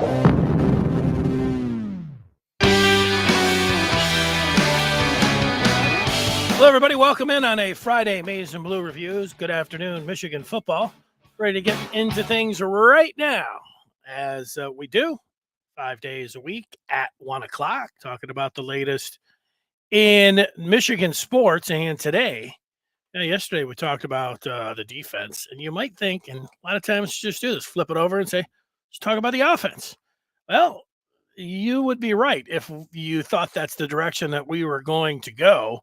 Hello, everybody. Welcome in on a Friday Maize and Blue Reviews. Good afternoon, Michigan football. Ready to get into things right now, as we do 5 days a week at 1 o'clock, talking about the latest in Michigan sports. And today, yesterday, we talked about the defense. And you might think, and a lot of times just do this, flip it over and say, let's talk about the offense. Well, you would be right if you thought that's the direction that we were going to go.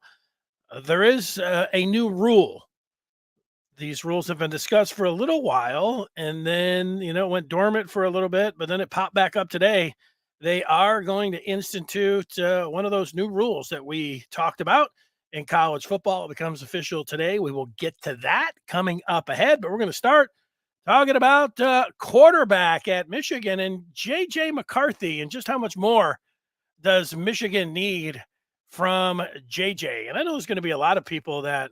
There is a new rule. These rules have been discussed for a little while, and then, it went dormant for a little bit, but then it popped back up today. They are going to institute one of those new rules that we talked about in college football. It becomes official today. We will get to that coming up ahead, but we're going to start talking about quarterback at Michigan and JJ McCarthy and just how much more does Michigan need from JJ. And I know there's going to be a lot of people that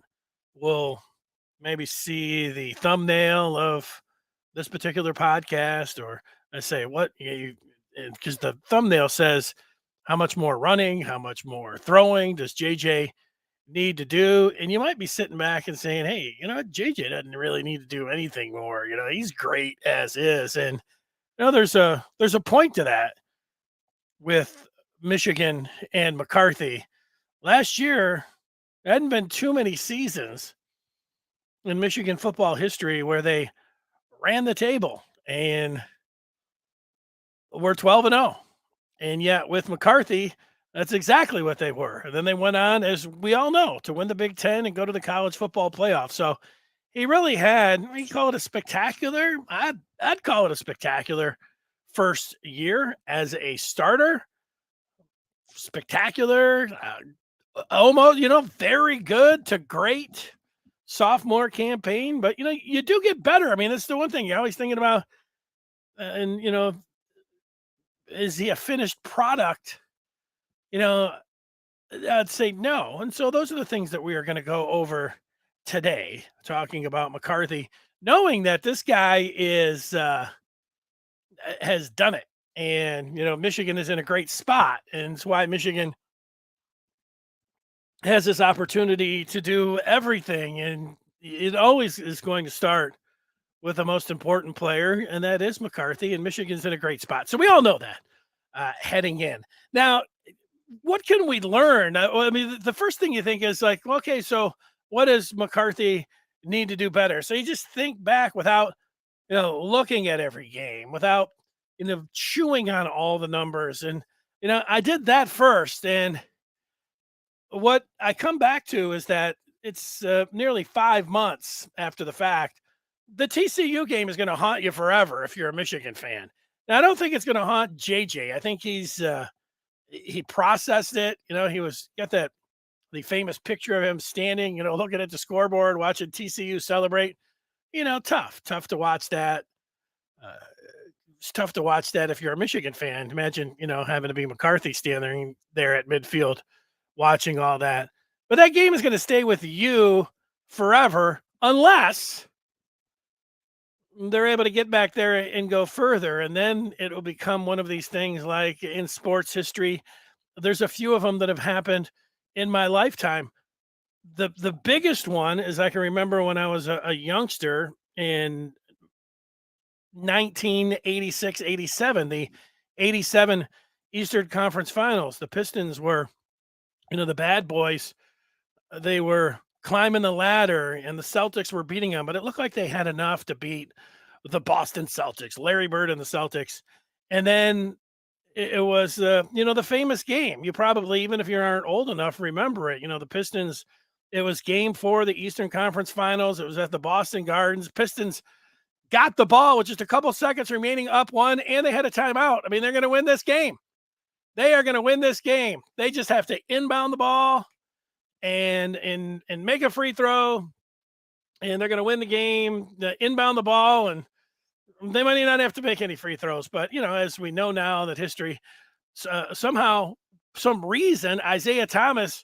will maybe see the thumbnail of this particular podcast, or I say, what? Because the thumbnail says, how much more running, how much more throwing does JJ need to do? And you might be sitting back and saying, hey, JJ doesn't really need to do anything more. He's great as is. And there's a point to that with Michigan and McCarthy. Last year, there hadn't been too many seasons in Michigan football history where they ran the table and were 12-0. And yet with McCarthy, that's exactly what they were. And then they went on, as we all know, to win the Big Ten and go to the college football playoff. So he really had, we call it a spectacular, I'd call it a spectacular first year as a starter. Spectacular, almost, very good to great sophomore campaign. But, you do get better. I mean, that's the one thing you're always thinking about. And, is he a finished product? I'd say no. And so those are the things that we are going to go over today, talking about McCarthy, knowing that this guy has done it. And, Michigan is in a great spot. And it's why Michigan has this opportunity to do everything. And it always is going to start with the most important player, and that is McCarthy. And Michigan's in a great spot. So we all know that heading in. Now, what can we learn? I mean, the first thing you think is like, okay, so what does McCarthy need to do better? So you just think back without, looking at every game, without, chewing on all the numbers. And, I did that first. And what I come back to is that it's nearly 5 months after the fact. The TCU game is going to haunt you forever if you're a Michigan fan. Now, I don't think it's going to haunt JJ. I think he processed it. He got the famous picture of him standing, looking at the scoreboard, watching TCU celebrate. Tough to watch that. It's tough to watch that if you're a Michigan fan. Imagine, having to be McCarthy standing there at midfield watching all that. But that game is going to stay with you forever unless they're able to get back there and go further. And then it will become one of these things like in sports history. There's a few of them that have happened in my lifetime. The biggest one is I can remember when I was a youngster in 1986-87, the 87 Eastern Conference Finals. The Pistons were, the bad boys. They were climbing the ladder, and the Celtics were beating them, but it looked like they had enough to beat the Boston Celtics, Larry Bird and the Celtics. And then it was, the famous game. You probably, even if you aren't old enough, remember it. The Pistons, it was game 4 of the Eastern Conference Finals. It was at the Boston Gardens. Pistons got the ball with just a couple seconds remaining, up 1, and they had a timeout. I mean, they're going to win this game. They are going to win this game. They just have to inbound the ball and make a free throw, and they're going to win the game, inbound the ball, and they might not have to make any free throws. But, as we know now that history, somehow, some reason, Isaiah Thomas,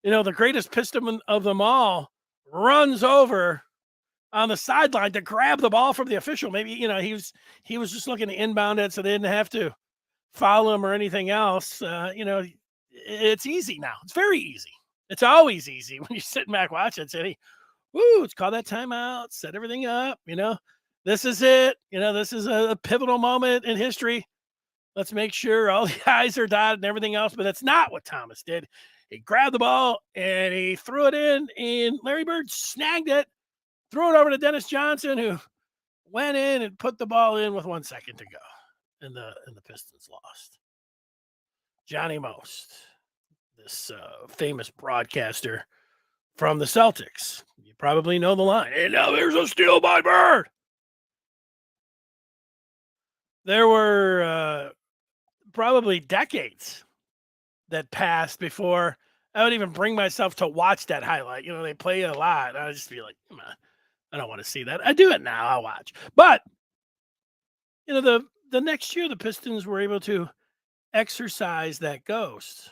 the greatest Piston of them all, runs over on the sideline to grab the ball from the official. Maybe, he was just looking to inbound it so they didn't have to foul him or anything else. It's easy now. It's very easy. It's always easy when you're sitting back watching. Saying, "Woo, let's call that timeout, set everything up." This is it. This is a pivotal moment in history. Let's make sure all the I's are dotted and everything else. But that's not what Thomas did. He grabbed the ball and he threw it in, and Larry Bird snagged it, threw it over to Dennis Johnson, who went in and put the ball in with 1 second to go, and the Pistons lost. Johnny Most, this famous broadcaster from the Celtics, you probably know the line. And now there's a steal by Bird. There were probably decades that passed before I would even bring myself to watch that highlight. They play it a lot. I just be like, come on, I don't want to see that. I do it now. I'll watch. But, the next year, the Pistons were able to exercise that ghost.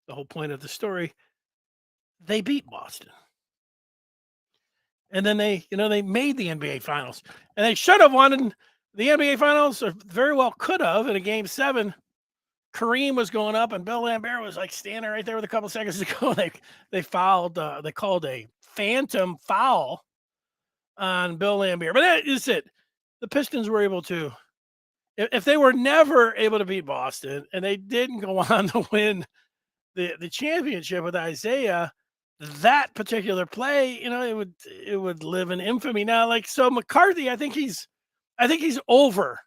The whole point of the story, they beat Boston. And then they made the NBA Finals. And they should have won the NBA Finals, or very well could have, in a Game 7. Kareem was going up, and Bill Lambert was like standing right there with a couple seconds to go. They fouled. They called a phantom foul on Bill Lambert. But that is it. The Pistons were able to, if they were never able to beat Boston, and they didn't go on to win the championship with Isaiah, that particular play, it would live in infamy. Now, so McCarthy, I think he's over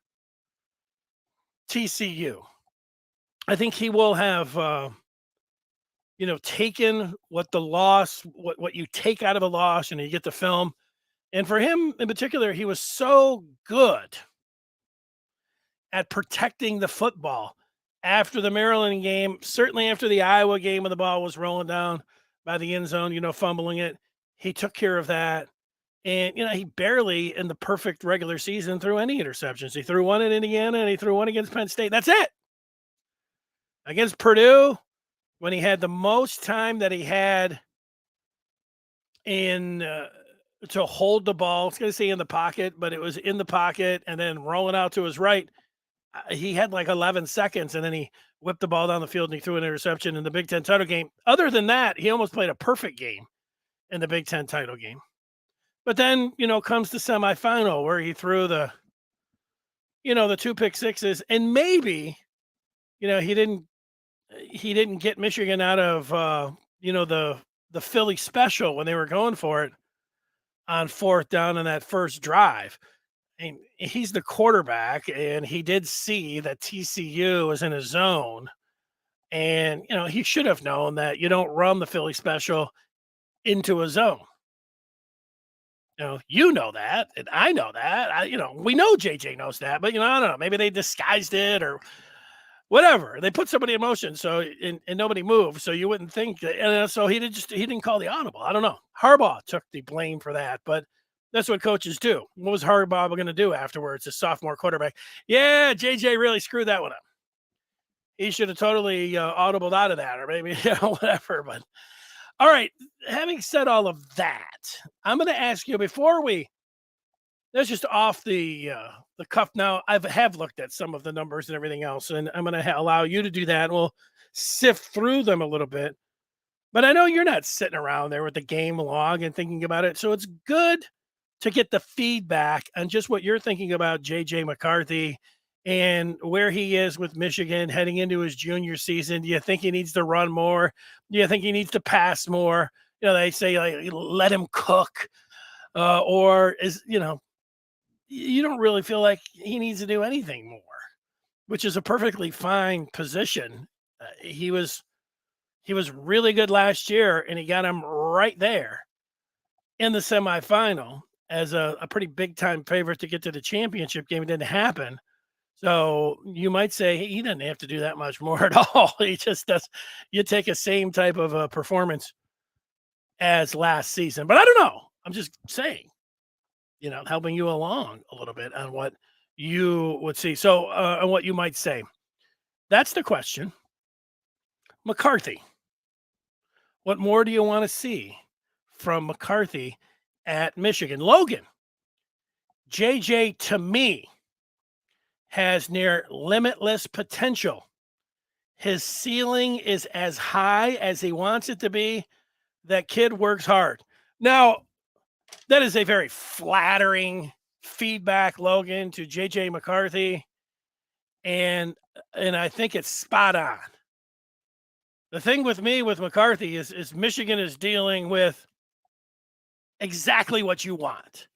TCU. I think he will have, taken what the loss, what you take out of a loss, and you get the film. And for him in particular, he was so good at protecting the football after the Maryland game, certainly after the Iowa game when the ball was rolling down by the end zone, fumbling it. He took care of that. And, he barely in the perfect regular season threw any interceptions. He threw one in Indiana and he threw one against Penn State. That's it. Against Purdue, when he had the most time that he had in to hold the ball, I was going to say in the pocket, but it was in the pocket and then rolling out to his right. He had 11 seconds, and then he whipped the ball down the field and he threw an interception in the Big Ten title game. Other than that, he almost played a perfect game in the Big Ten title game. But then, comes the semifinal where he threw the 2 pick sixes, and maybe, he didn't get Michigan out of, the Philly special when they were going for it on 4th down in that first drive. And he's the quarterback, and he did see that TCU was in a zone. And, he should have known that you don't run the Philly special into a zone. You know that, and I know that. We know JJ knows that, but, I don't know. Maybe they disguised it or whatever. They put somebody in motion, so and nobody moved, so you wouldn't think that. And so he didn't call the audible. I don't know. Harbaugh took the blame for that, but that's what coaches do. What was Harbaugh going to do afterwards? A sophomore quarterback. Yeah, JJ really screwed that one up. He should have totally audibled out of that, or maybe whatever. But all right, having said all of that, I'm going to ask you before that's just off the cuff. Now, I have looked at some of the numbers and everything else, and I'm going to allow you to do that. And we'll sift through them a little bit. But I know you're not sitting around there with the game log and thinking about it. So it's good to get the feedback on just what you're thinking about JJ McCarthy and where he is with Michigan heading into his junior season. Do you think he needs to run more? Do you think he needs to pass more? They say, let him cook. Or is, you don't really feel like he needs to do anything more, which is a perfectly fine position. He was really good last year, and he got him right there in the semifinal as a pretty big time favorite to get to the championship game. It didn't happen. So you might say he doesn't have to do that much more at all. He just does. You take a same type of a performance as last season, but I don't know. I'm just saying, helping you along a little bit on what you would see. So, on what you might say. That's the question. McCarthy. What more do you want to see from McCarthy at Michigan. Logan, JJ to me has near limitless potential. His ceiling is as high as he wants it to be. That kid works hard. Now, that is a very flattering feedback, Logan, to JJ McCarthy. And I think it's spot on. The thing with me with McCarthy is Michigan is dealing with exactly what you want.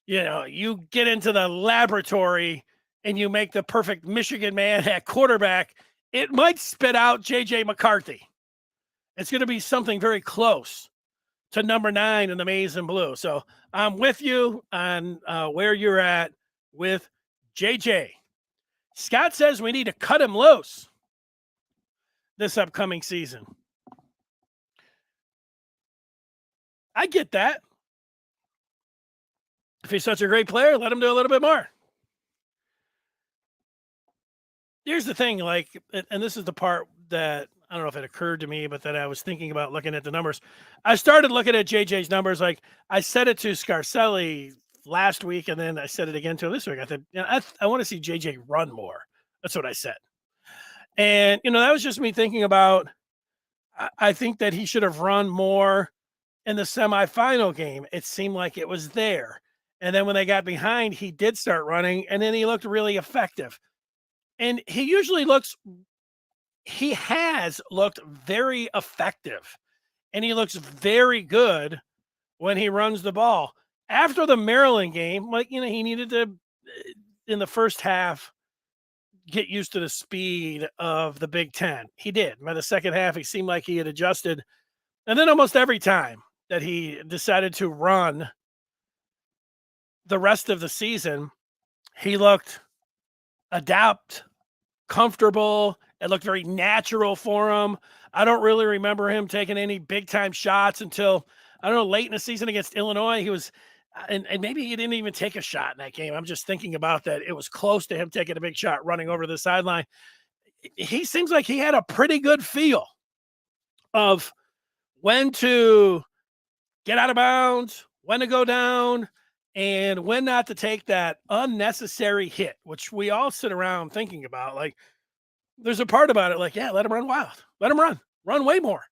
You get into the laboratory and you make the perfect Michigan man at quarterback, it might spit out JJ McCarthy. It's going to be something very close to number 9 in the maize and blue. So I'm with you on where you're at with JJ. Scott says we need to cut him loose this upcoming season. I get that. If he's such a great player, let him do a little bit more. Here's the thing, and this is the part that I don't know if it occurred to me, but that I was thinking about looking at the numbers. I started looking at JJ's numbers. Like I said it to Scarcelli last week, and then I said it again to him this week. I said, I want to see JJ run more. That's what I said. And, that was just me thinking about, I think that he should have run more in the semifinal game. It seemed like it was there. And then when they got behind, he did start running, and then he looked really effective. And he has looked very effective, and he looks very good when he runs the ball. After the Maryland game, he needed to, in the first half, get used to the speed of the Big Ten. He did. By the second half, he seemed like he had adjusted. And then almost every time that he decided to run the rest of the season, he looked adept, comfortable. It looked very natural for him. I don't really remember him taking any big-time shots until, late in the season against Illinois. He was and maybe he didn't even take a shot in that game. I'm just thinking about that. It was close to him taking a big shot running over the sideline. He seems like he had a pretty good feel of when to get out of bounds, when to go down, and when not to take that unnecessary hit, which we all sit around thinking about. Like, there's a part about it like, yeah, let him run wild. Let him run way more.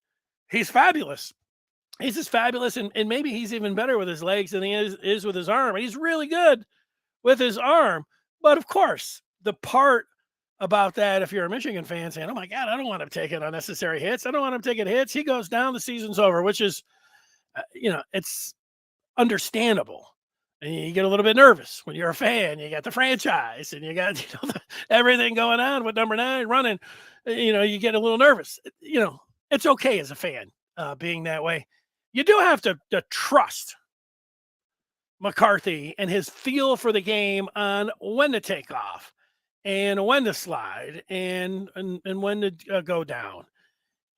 He's fabulous. He's just fabulous, and maybe he's even better with his legs than he is with his arm. And he's really good with his arm. But, of course, the part about that, if you're a Michigan fan saying, oh, my God, I don't want him taking unnecessary hits. I don't want him taking hits. He goes down, the season's over, which is, it's understandable. And you get a little bit nervous when you're a fan. You got the franchise and you got everything going on with number 9 running. You get a little nervous. It's okay as a fan being that way. You do have to trust McCarthy and his feel for the game on when to take off and when to slide and when to go down.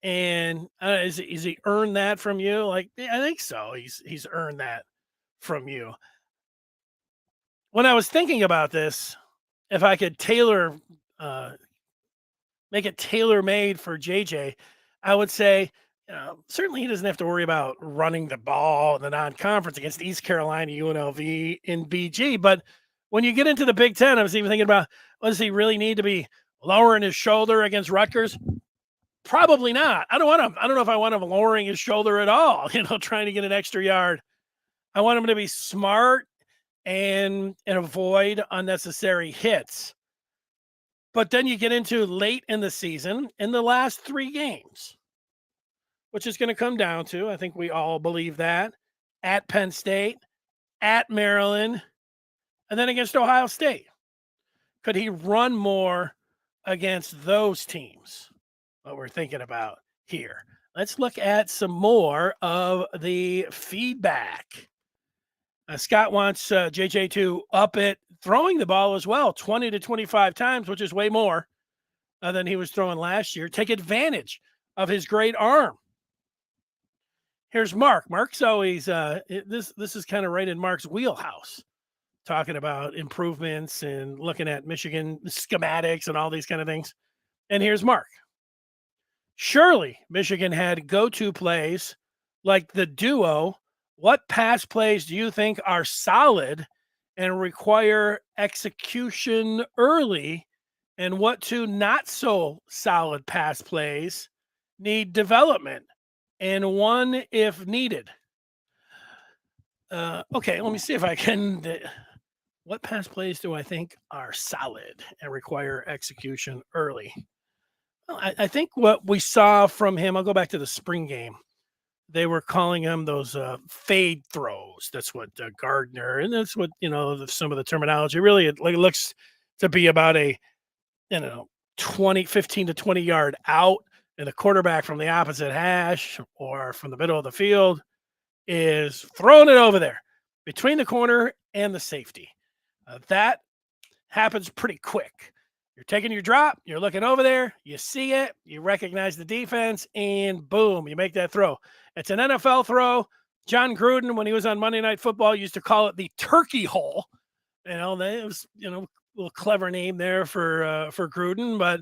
And is he earned that from you? Like, I think so. He's earned that from you. When I was thinking about this, if I could make it tailor-made for JJ, I would say, certainly he doesn't have to worry about running the ball in the non-conference against East Carolina, UNLV, and BG. But when you get into the Big Ten, I was even thinking about, does he really need to be lowering his shoulder against Rutgers? Probably not. I don't know if I want him lowering his shoulder at all, trying to get an extra yard. I want him to be smart and avoid unnecessary hits. But then you get into late in the season, in the last 3 games, which is going to come down to, I think we all believe that, at Penn State, at Maryland, and then against Ohio State. Could he run more against those teams? What we're thinking about here. Let's look at some more of the feedback. Scott wants JJ to up it throwing the ball as well, 20 to 25 times, which is way more than he was throwing last year. Take advantage of his great arm. Here's Mark. Mark's always this is kind of right in Mark's wheelhouse, talking about improvements and looking at Michigan schematics and all these kind of things. And here's Mark. Surely Michigan had go-to plays like the duo What pass plays do you think are solid and require execution early? And what two not so solid pass plays need development and one if needed? Okay, let me see if I can. What pass plays do I think are solid and require execution early? Well, I think what we saw from him, I'll go back to the spring game. They were calling them those fade throws. That's what Gardner, and that's what some of the terminology. Really, it looks to be about a you know 15 to 20 yard out, and the quarterback from the opposite hash or from the middle of the field is throwing it over there between the corner and the safety. That happens pretty quick. You're taking your drop, you're looking over there, you see it, you recognize the defense, and boom, you make that throw. It's an NFL throw. John Gruden, when he was on Monday Night Football, used to call it the turkey hole. It was a little clever name there for Gruden, but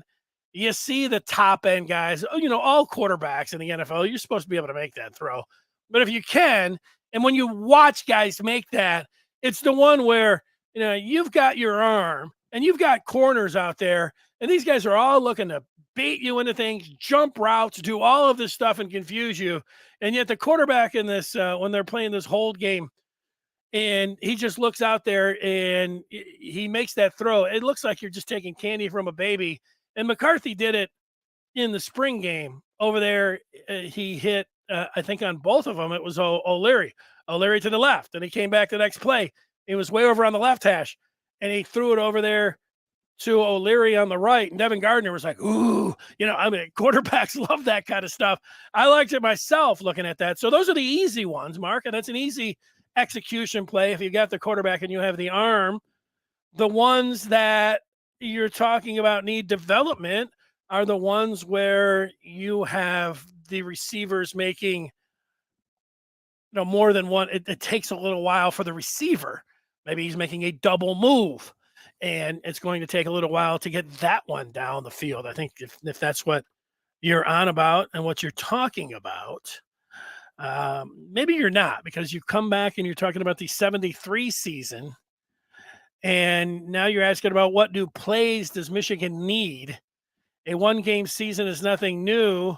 you see the top end guys. All quarterbacks in the NFL, you're supposed to be able to make that throw. But if you can, and when you watch guys make that, it's the one where you've got your arm and you've got corners out there, and these guys are all looking to bait you into things, jump routes, do all of this stuff and confuse you. And yet the quarterback in this, when they're playing this hold game, and he just looks out there and he makes that throw. It looks like you're just taking candy from a baby. And McCarthy did it in the spring game over there. He hit, I think on both of them, it was O'Leary to the left. And he came back the next play. He was way over on the left hash and he threw it over there to O'Leary on the right. And Devin Gardner was like, ooh, quarterbacks love that kind of stuff. I liked it myself looking at that. So those are the easy ones, Mark. And that's an easy execution play if you got the quarterback and you have the arm. The ones that you're talking about need development are the ones where you have the receivers making more than one. It takes a little while for the receiver. Maybe he's making a double move, and it's going to take a little while to get that one down the field. I think if that's what you're on about and what you're talking about, maybe you're not, because you come back and you're talking about the 73 season, and now you're asking about what new plays does Michigan need. A one-game season is nothing new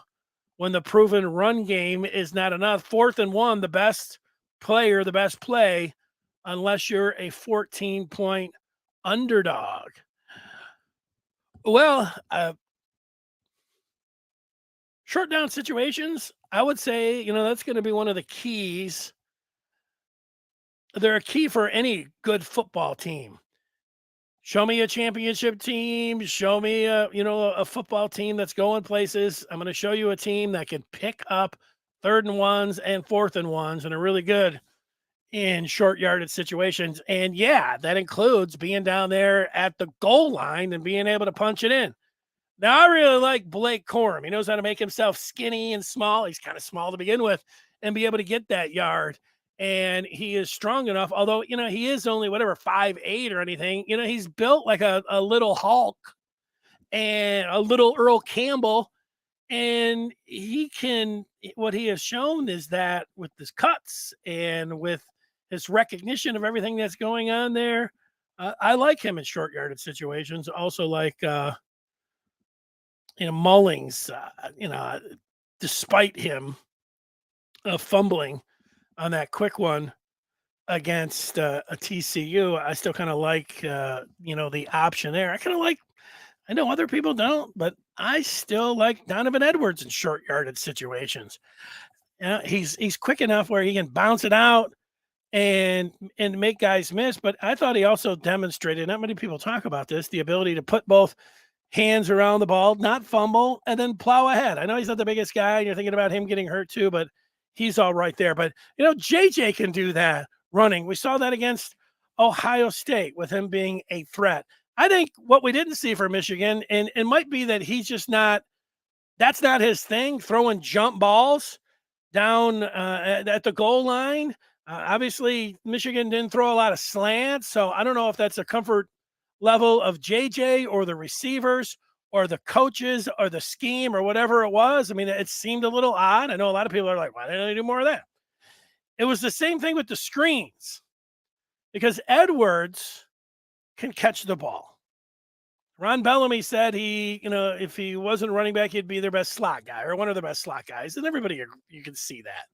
when the proven run game is not enough. 4th and 1, the best player, the best play, unless you're a 14-point underdog. Well, short down situations, I would say, that's going to be one of the keys. They're a key for any good football team. Show me a championship team. Show me a football team that's going places. I'm going to show you a team that can pick up 3rd and 1s and 4th and 1s and are really good in short yardage situations. And yeah, that includes being down there at the goal line and being able to punch it in. Now, I really like Blake Corum. He knows how to make himself skinny and small. He's kind of small to begin with and be able to get that yard. And he is strong enough, although, he is only 5'8" or anything. He's built like a little Hulk and a little Earl Campbell. And what he has shown is that with his cuts and with his recognition of everything that's going on there, I like him in short yardage situations. Also like, Mullings, despite him fumbling on that quick one against a TCU, I still kind of like, the option there. I know other people don't, but I still like Donovan Edwards in short yardage situations. He's quick enough where he can bounce it out and make guys miss. But I thought he also demonstrated, not many people talk about this, the ability to put both hands around the ball, not fumble, and then plow ahead. I know he's not the biggest guy, and you're thinking about him getting hurt too, but he's all right there. But, JJ can do that running. We saw that against Ohio State with him being a threat. I think what we didn't see for Michigan, and it might be that he's just not, that's not his thing, throwing jump balls down at the goal line. Obviously, Michigan didn't throw a lot of slants, so I don't know if that's a comfort level of JJ or the receivers or the coaches or the scheme or whatever it was. I mean, it seemed a little odd. I know a lot of people are like, why didn't they do more of that? It was the same thing with the screens because Edwards can catch the ball. Ron Bellamy said if he wasn't running back, he'd be their best slot guy or one of the best slot guys. And everybody, you can see that.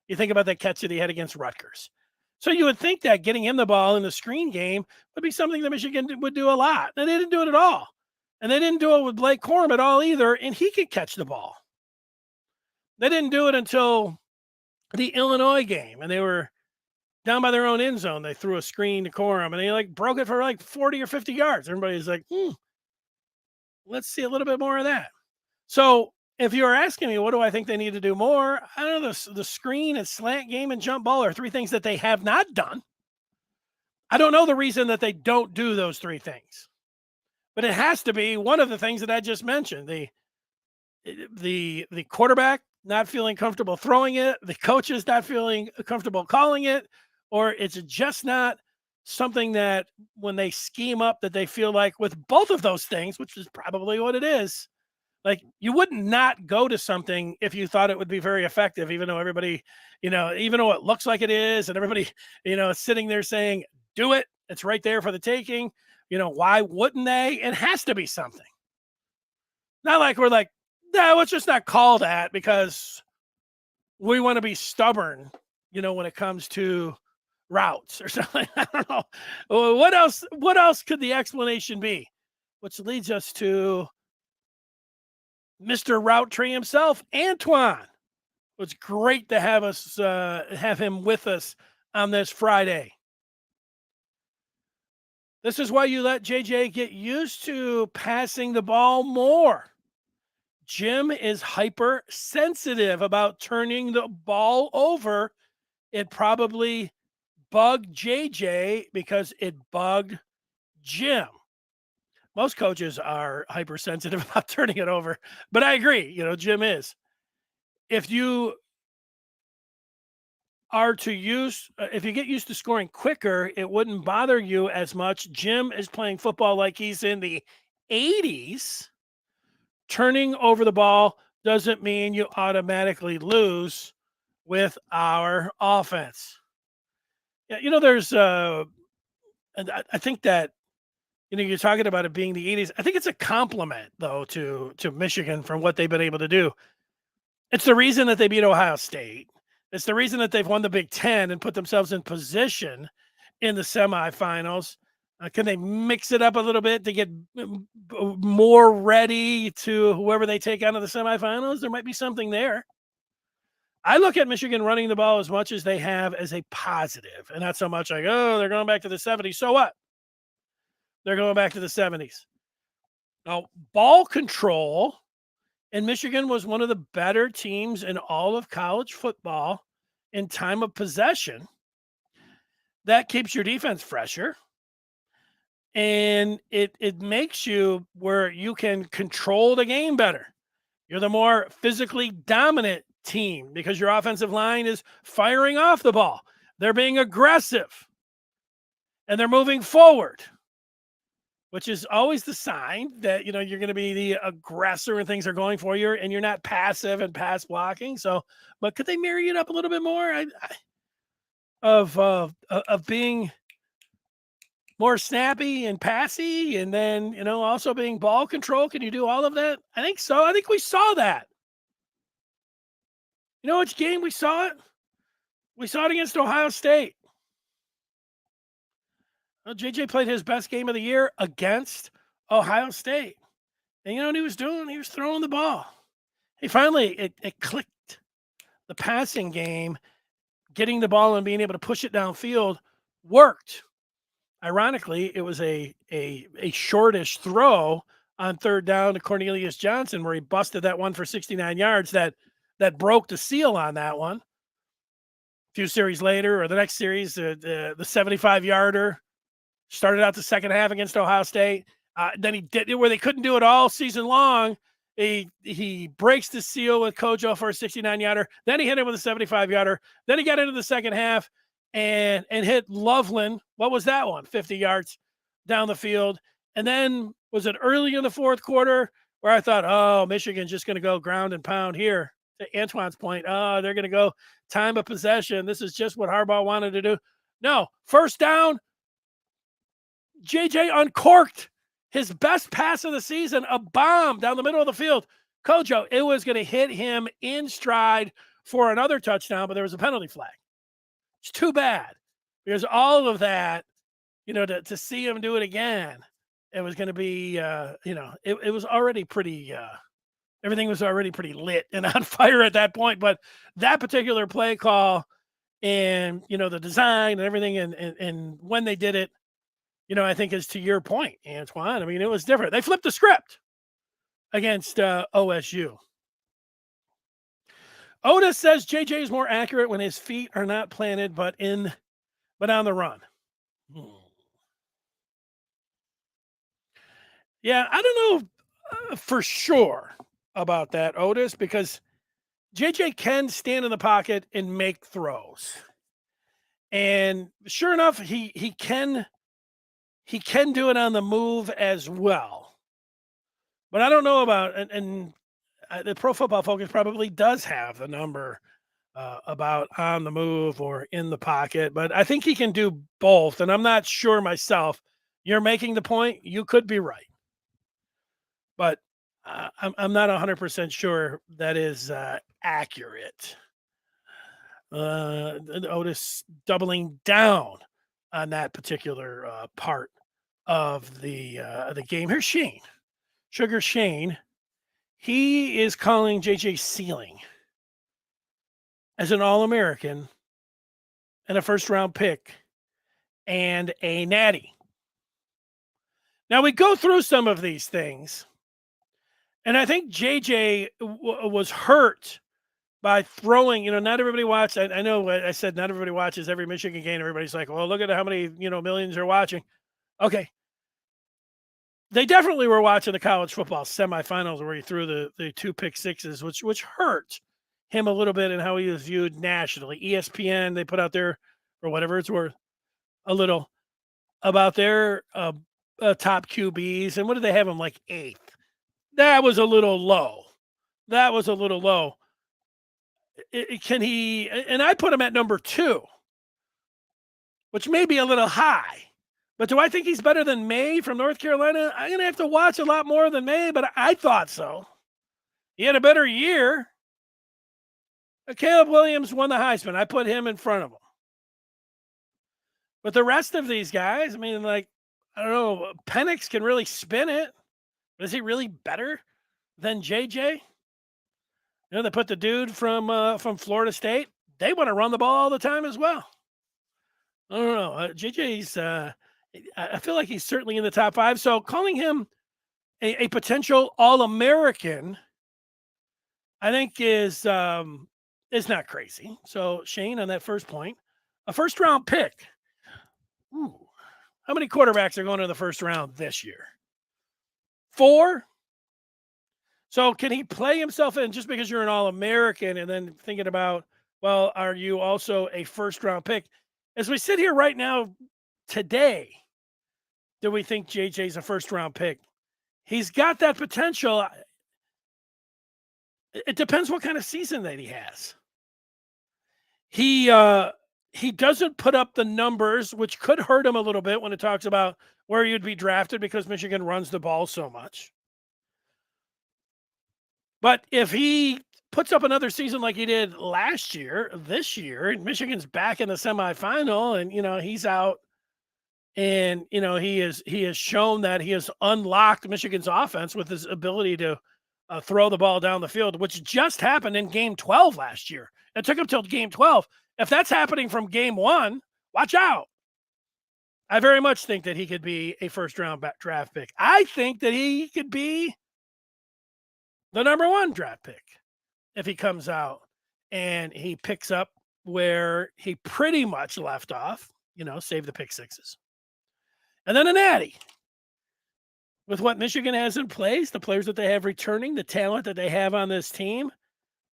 You think about that catch that he had against Rutgers. So you would think that getting him the ball in the screen game would be something that Michigan would do a lot. And they didn't do it at all. And they didn't do it with Blake Corum at all either. And he could catch the ball. They didn't do it until the Illinois game. And they were down by their own end zone. They threw a screen to Corum and they broke it for 40 or 50 yards. Everybody's like, let's see a little bit more of that. So if you were asking me, what do I think they need to do more? I don't know. The screen and slant game and jump ball are three things that they have not done. I don't know the reason that they don't do those three things, but it has to be one of the things that I just mentioned. The quarterback not feeling comfortable throwing it, the coaches not feeling comfortable calling it, or it's just not something that when they scheme up that they feel like with both of those things, which is probably what it is, you wouldn't not go to something if you thought it would be very effective, even though everybody, even though it looks like it is and everybody, is sitting there saying, do it. It's right there for the taking. Why wouldn't they? It has to be something. Not like we're like, no, let's just not call that because we want to be stubborn, when it comes to routes or something. I don't know. What else could the explanation be? Which leads us to Mr. Route Tree himself, Antoine. It's great to have him with us on this Friday. This is why you let JJ get used to passing the ball more. Jim is hypersensitive about turning the ball over. It probably bugged JJ because it bugged Jim. Most coaches are hypersensitive about turning it over, but I agree, Jim is. If you if you get used to scoring quicker, it wouldn't bother you as much. Jim is playing football like he's in the 80s. Turning over the ball doesn't mean you automatically lose with our offense. Yeah, there's and I think that you're talking about it being the 80s. I think it's a compliment though to Michigan from what they've been able to do. It's the reason that they beat Ohio State. It's the reason that they've won the Big Ten and put themselves in position in the semifinals. Can they mix it up a little bit to get more ready to whoever they take out of the semifinals? There might be something there. I look at Michigan running the ball as much as they have as a positive, and not so much like, oh, they're going back to the 70s. So what? They're going back to the 70s. Now, ball control, and Michigan was one of the better teams in all of college football in time of possession. That keeps your defense fresher. And it makes you where you can control the game better. You're the more physically dominant team because your offensive line is firing off the ball. They're being aggressive. And they're moving forward, which is always the sign that, you're going to be the aggressor and things are going for you and you're not passive and pass blocking. So, but could they marry it up a little bit more of being more snappy and passy and then, also being ball control? Can you do all of that? I think so. I think we saw that. You know which game we saw it? We saw it against Ohio State. Well, JJ played his best game of the year against Ohio State. And you know what he was doing? He was throwing the ball. He finally, it clicked. The passing game, getting the ball and being able to push it downfield worked. Ironically, it was a shortish throw on third down to Cornelius Johnson where he busted that one for 69 yards that broke the seal on that one. A few series later, or the next series, the 75-yarder started out the second half against Ohio State. Then he did it where they couldn't do it all season long. He breaks the seal with Kojo for a 69-yarder. Then he hit him with a 75-yarder. Then he got into the second half and hit Loveland. What was that one? 50 yards down the field. And then was it early in the fourth quarter where I thought, oh, Michigan's just going to go ground and pound here. to Antoine's point, oh, they're going to go time of possession. This is just what Harbaugh wanted to do. No, first down, JJ uncorked his best pass of the season, a bomb down the middle of the field. Kojo, it was going to hit him in stride for another touchdown, but there was a penalty flag. It's too bad because all of that, to see him do it again, it was going to be, it was already pretty, everything was already pretty lit and on fire at that point. But that particular play call and, the design and everything and when they did it, I think is to your point, Antoine. I mean, it was different. They flipped the script against OSU. Otis says JJ is more accurate when his feet are not planted, but on the run. Yeah, I don't know for sure about that, Otis, because JJ can stand in the pocket and make throws. And sure enough, he can do it on the move as well. But I don't know about and the Pro Football Focus probably does have the number about on the move or in the pocket, but I think he can do both. And I'm not sure myself. You're making the point. You could be right. But I'm not 100% sure that is accurate. Otis doubling down on that particular part of the game. Here's Shane, Sugar Shane. He is calling JJ ceiling as an All-American and a first-round pick and a natty. Now we go through some of these things. And I think JJ was hurt by throwing, not everybody watched. I know I said not everybody watches every Michigan game. Everybody's like, well, look at how many, millions are watching. Okay. They definitely were watching the college football semifinals where he threw the 2 pick sixes, which hurt him a little bit in how he was viewed nationally. ESPN, they put out there, for whatever it's worth, a little about their top QBs. And what did they have him, like 8th? That was a little low. Can he? And I put him at number 2, which may be a little high. But do I think he's better than May from North Carolina? I'm going to have to watch a lot more than May, but I thought so. He had a better year. Caleb Williams won the Heisman. I put him in front of him. But the rest of these guys, I mean, I don't know, Penix can really spin it. But is he really better than JJ? They put the dude from Florida State. They want to run the ball all the time as well. I don't know. JJ's, I feel like he's certainly in the top 5. So calling him a potential All-American, I think is not crazy. So Shane, on that first point, a first-round pick. Ooh. How many quarterbacks are going to the first round this year? 4. So can he play himself in just because you're an All-American and then thinking about, well, are you also a first-round pick? As we sit here right now, today, do we think JJ's a first-round pick? He's got that potential. It depends what kind of season that he has. He doesn't put up the numbers, which could hurt him a little bit when it talks about where you'd be drafted because Michigan runs the ball so much. But if he puts up another season like he did last year, this year, and Michigan's back in the semifinal, and he's out, and he has shown that he has unlocked Michigan's offense with his ability to throw the ball down the field, which just happened in Game 12 last year. It took him till Game 12. If that's happening from Game 1, watch out. I very much think that he could be a first-round draft pick. I think that he could be the number 1 draft pick if he comes out and he picks up where he pretty much left off, save the pick sixes. And then a natty. With what Michigan has in place, the players that they have returning, the talent that they have on this team,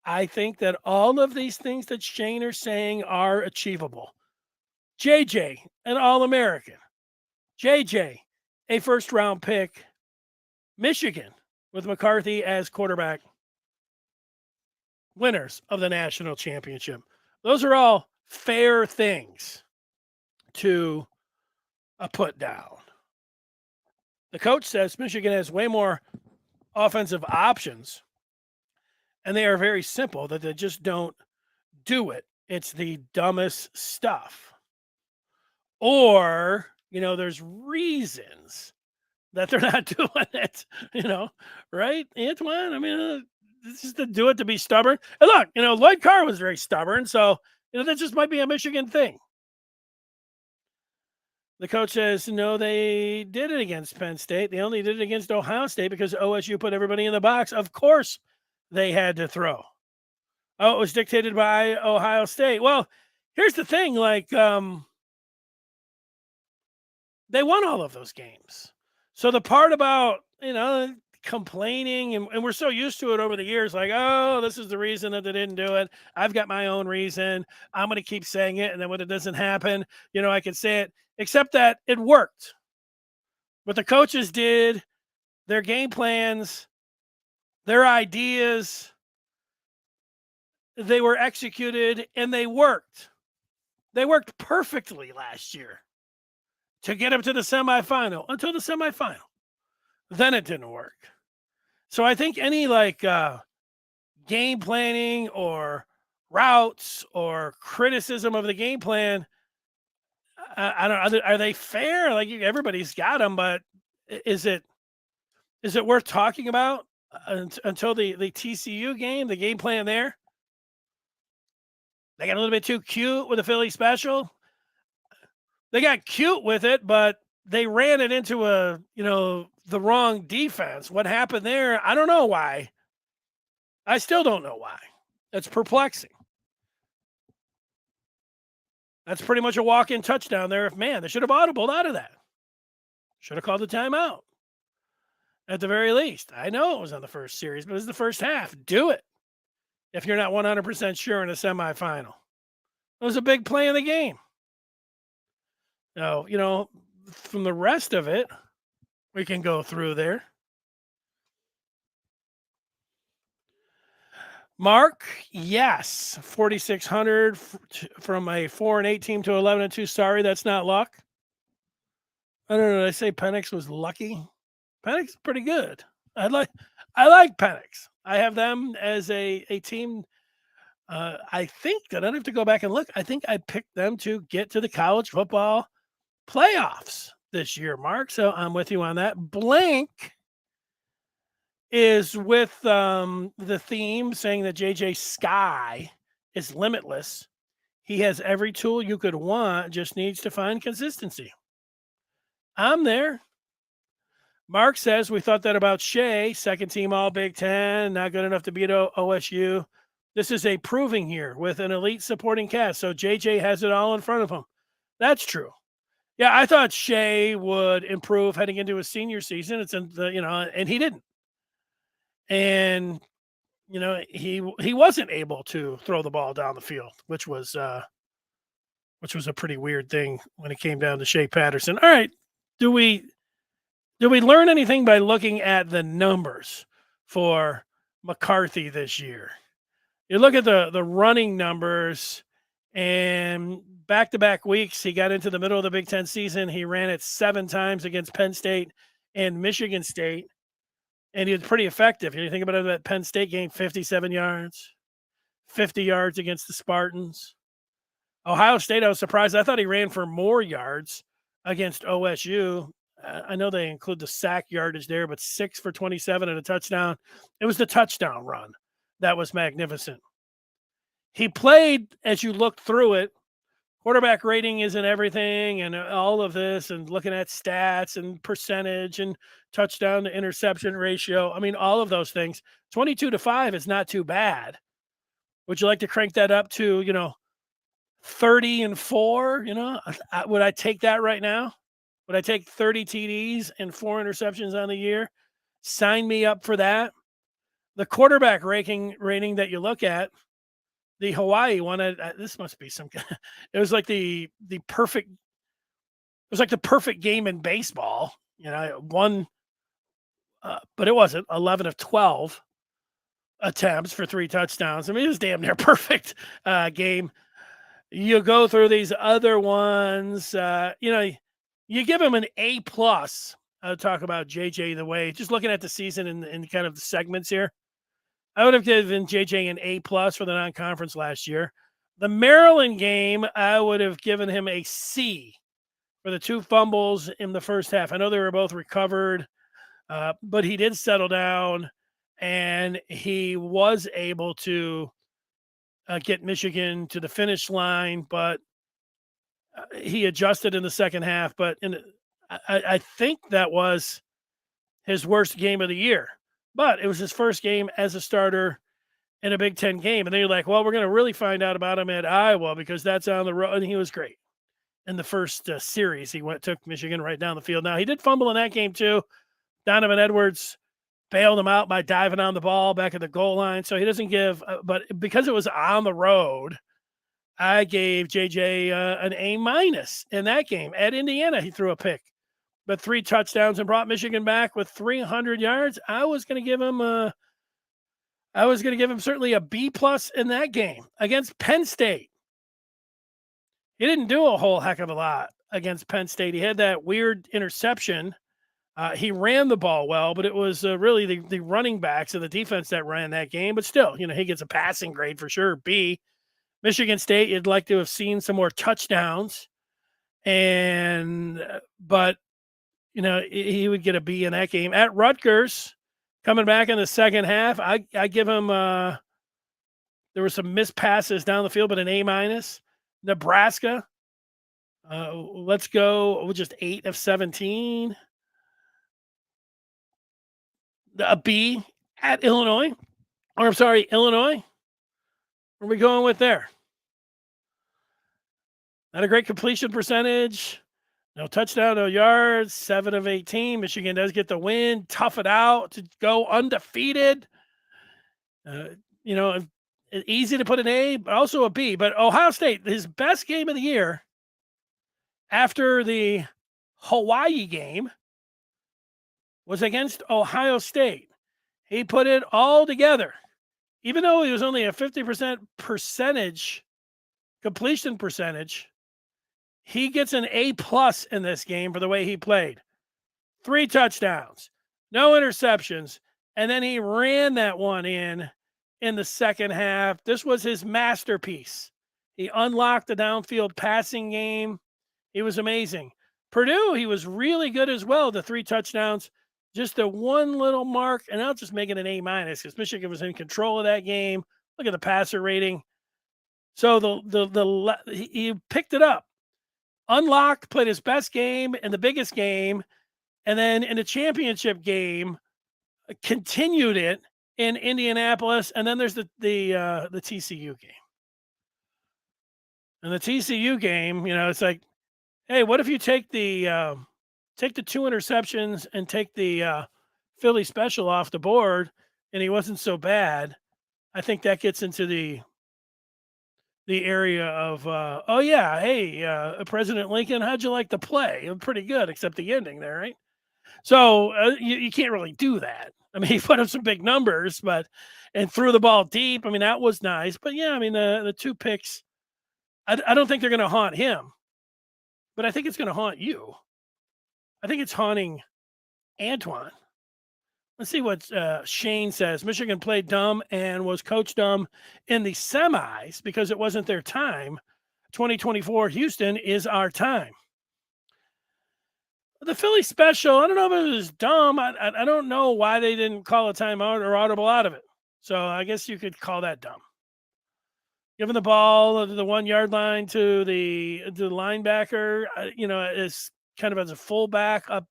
I think that all of these things that Shane are saying are achievable. JJ, an All-American. JJ, a first-round pick. Michigan, with McCarthy as quarterback. winners of the national championship. Those are all fair things to put down. The coach says Michigan has way more offensive options, and they are very simple, that they just don't do it. It's the dumbest stuff. Or, there's reasons that they're not doing it, right, Antoine? I mean, this is to do it to be stubborn. And look, Lloyd Carr was very stubborn, so, that just might be a Michigan thing. The coach says, no, they did it against Penn State. They only did it against Ohio State because OSU put everybody in the box. Of course they had to throw. Oh, it was dictated by Ohio State. Well, here's the thing, they won all of those games. So the part about, complaining, and we're so used to it over the years, oh, this is the reason that they didn't do it. I've got my own reason. I'm going to keep saying it. And then when it doesn't happen, I can say it, except that it worked. What the coaches did, their game plans, their ideas, they were executed and they worked. They worked perfectly last year to get them to the semifinal, until the semifinal. Then it didn't work. So I think any game planning or routes or criticism of the game plan, I don't know, are they fair? Everybody's got them, but is it worth talking about until the TCU game, the game plan there? They got a little bit too cute with the Philly special. They got cute with it, but they ran it into the wrong defense. What happened there? I don't know why. I still don't know why. That's perplexing. That's pretty much a walk-in touchdown there. They should have audibled out of that. Should have called the timeout. At the very least. I know it was on the first series, but it was the first half. Do it if you're not 100% sure in a semifinal. It was a big play in the game. Now, from the rest of it, we can go through there. Mark, yes, 4,600 from a 4-8 team to 11-2. Sorry, that's not luck. I don't know. Did I say Penix was lucky? Penix is pretty good. I like Penix. I have them as a team. I think that I don't have to go back and look. I think I picked them to get to the college football playoffs this year, Mark. So I'm with you on that. Blank is with the theme saying that JJ Sky is limitless. He has every tool you could want, just needs to find consistency. I'm there. Mark says we thought that about Shea, second team All Big Ten, not good enough to beat OSU. This is a proving year with an elite supporting cast, so JJ has it all in front of him. That's true. Yeah, I thought Shea would improve heading into his senior season. It's in the, and he didn't. And he wasn't able to throw the ball down the field, which was a pretty weird thing when it came down to Shea Patterson. All right, do we learn anything by looking at the numbers for McCarthy this year? You look at the running numbers, and back-to-back weeks, he got into the middle of the Big Ten season. He ran it 7 times against Penn State and Michigan State, and he was pretty effective. You think about it, that Penn State game, 57 yards, 50 yards against the Spartans. Ohio State, I was surprised. I thought he ran for more yards against OSU. I know they include the sack yardage there, but 6 for 27 and a touchdown. It was the touchdown run that was magnificent. He played, as you look through it, quarterback rating isn't everything, and all of this, and looking at stats and percentage and touchdown to interception ratio. I mean, all of those things. 22-5 is not too bad. Would you like to crank that up to, 30-4? Would I take that right now? Would I take 30 TDs and 4 interceptions on the year? Sign me up for that. The quarterback rating that you look at, the Hawaii one, this must be some. It was like the perfect. It was like the perfect game in baseball. One, but it wasn't 11 of 12. attempts for 3 touchdowns. I mean, it was damn near perfect game. You go through these other ones, you give him an A plus. I'll talk about JJ the way, just looking at the season and kind of the segments here. I would have given JJ an A plus for the non-conference last year. The Maryland game, I would have given him a C for the 2 fumbles in the first half. I know they were both recovered, but he did settle down, and he was able to get Michigan to the finish line, but he adjusted in the second half. But I think that was his worst game of the year. But it was his first game as a starter in a Big Ten game. And then you're like, well, we're going to really find out about him at Iowa because that's on the road. And he was great in the first series. He took Michigan right down the field. Now, he did fumble in that game too. Donovan Edwards bailed him out by diving on the ball back at the goal line. So he doesn't give, but because it was on the road, I gave JJ an A minus in that game. At Indiana, he threw a pick, but 3 touchdowns and brought Michigan back with 300 yards. I was going to give him certainly a B plus in that game against Penn State. He didn't do a whole heck of a lot against Penn State. He had that weird interception. He ran the ball well, but it was really the running backs and the defense that ran that game. But still, he gets a passing grade for sure. B. Michigan State, you'd like to have seen some more touchdowns, but he would get a B in that game. At Rutgers, coming back in the second half, I give him. There were some missed passes down the field, but an A minus. Nebraska, let's go just 8 of 17. A B. At Illinois, Illinois. Where are we going with there? Not a great completion percentage. No touchdown, no yards. 7 of 18. Michigan does get the win. Tough it out to go undefeated. Easy to put an A, but also a B. But Ohio State, his best game of the year after the Hawaii game was against Ohio State. He put it all together. Even though he was only a 50% completion percentage, he gets an A plus in this game for the way he played. 3 touchdowns, no interceptions, and then he ran that one in the second half. This was his masterpiece. He unlocked the downfield passing game. He was amazing. Purdue, he was really good as well. The 3 touchdowns. Just the one little mark, and I'll just make it an A minus because Michigan was in control of that game. Look at the passer rating. So he picked it up, unlocked, played his best game and the biggest game, and then in the championship game, continued it in Indianapolis. And then there's the TCU game. And the TCU game, it's like, hey, what if you take the 2 interceptions and take the Philly special off the board, and he wasn't so bad? I think that gets into the area of, President Lincoln, how'd you like the play? It was pretty good, except the ending there, right? So you can't really do that. I mean, he put up some big numbers, and threw the ball deep. I mean, that was nice. But yeah, I mean, the 2 picks, I don't think they're going to haunt him, but I think it's going to haunt you. I think it's haunting Antoine. Let's see what Shane says. Michigan played dumb and was coached dumb in the semis because it wasn't their time. 2024 Houston is our time. The Philly special, I don't know if it was dumb. I don't know why they didn't call a timeout or audible out of it. So I guess you could call that dumb. Giving the ball to the 1 yard line to the linebacker, is kind of as a fullback up.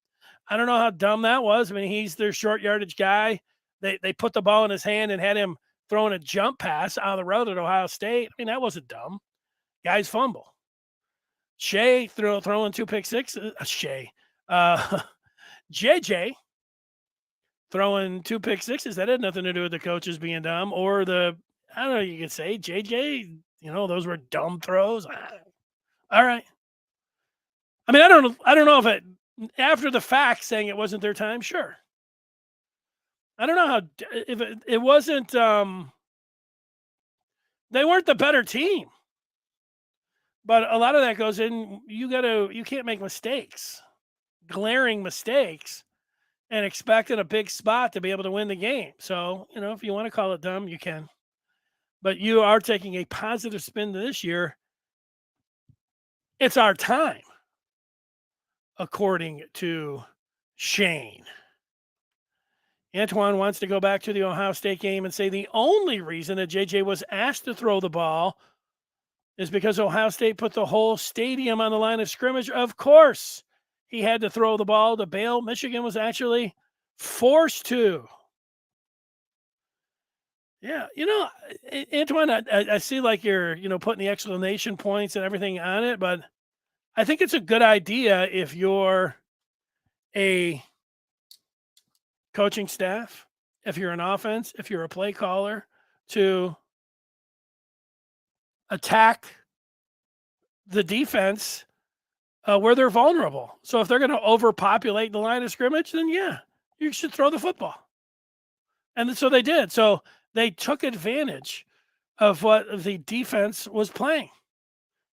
I don't know how dumb that was. I mean, he's their short yardage guy. They put the ball in his hand and had him throwing a jump pass on the road at Ohio State. I mean, that wasn't dumb. Guys fumble. Shea throwing 2 pick sixes. JJ throwing 2 pick sixes. That had nothing to do with the coaches being dumb or I don't know, you could say JJ, those were dumb throws. All right. I mean, I don't know if it after the fact saying it wasn't their time. Sure. I don't know how if it wasn't. They weren't the better team, but a lot of that goes in. You can't make mistakes, glaring mistakes, and expect in a big spot to be able to win the game. So if you want to call it dumb, you can. But you are taking a positive spin to this year. It's our time, according to Shane. Antoine wants to go back to the Ohio State game and say the only reason that JJ was asked to throw the ball is because Ohio State put the whole stadium on the line of scrimmage. Of course, he had to throw the ball to bail. Michigan was actually forced to. Yeah, Antoine, I see like you're, putting the explanation points and everything on it, but I think it's a good idea if you're a coaching staff, if you're an offense, if you're a play caller, to attack the defense where they're vulnerable. So if they're going to overpopulate the line of scrimmage, then yeah, you should throw the football. And so they did. So they took advantage of what the defense was playing,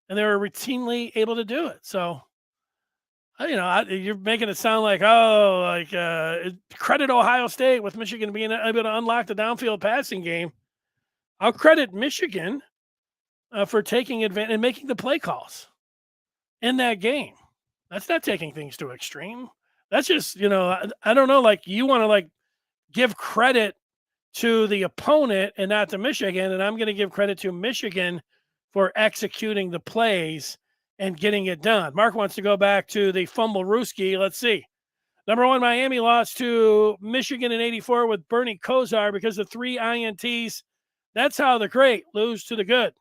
and they were routinely able to do it. So, you're making it sound like, credit Ohio State with Michigan being able to unlock the downfield passing game. I'll credit Michigan for taking advantage and making the play calls in that game. That's not taking things to extreme. That's just, I don't know, like you want to like give credit to the opponent and not to Michigan. And I'm going to give credit to Michigan for executing the plays and getting it done. Mark wants to go back to the fumble Ruski. Let's see. Number one, Miami lost to Michigan in 84 with Bernie Kosar because of 3 INTs. That's how the great lose to the good.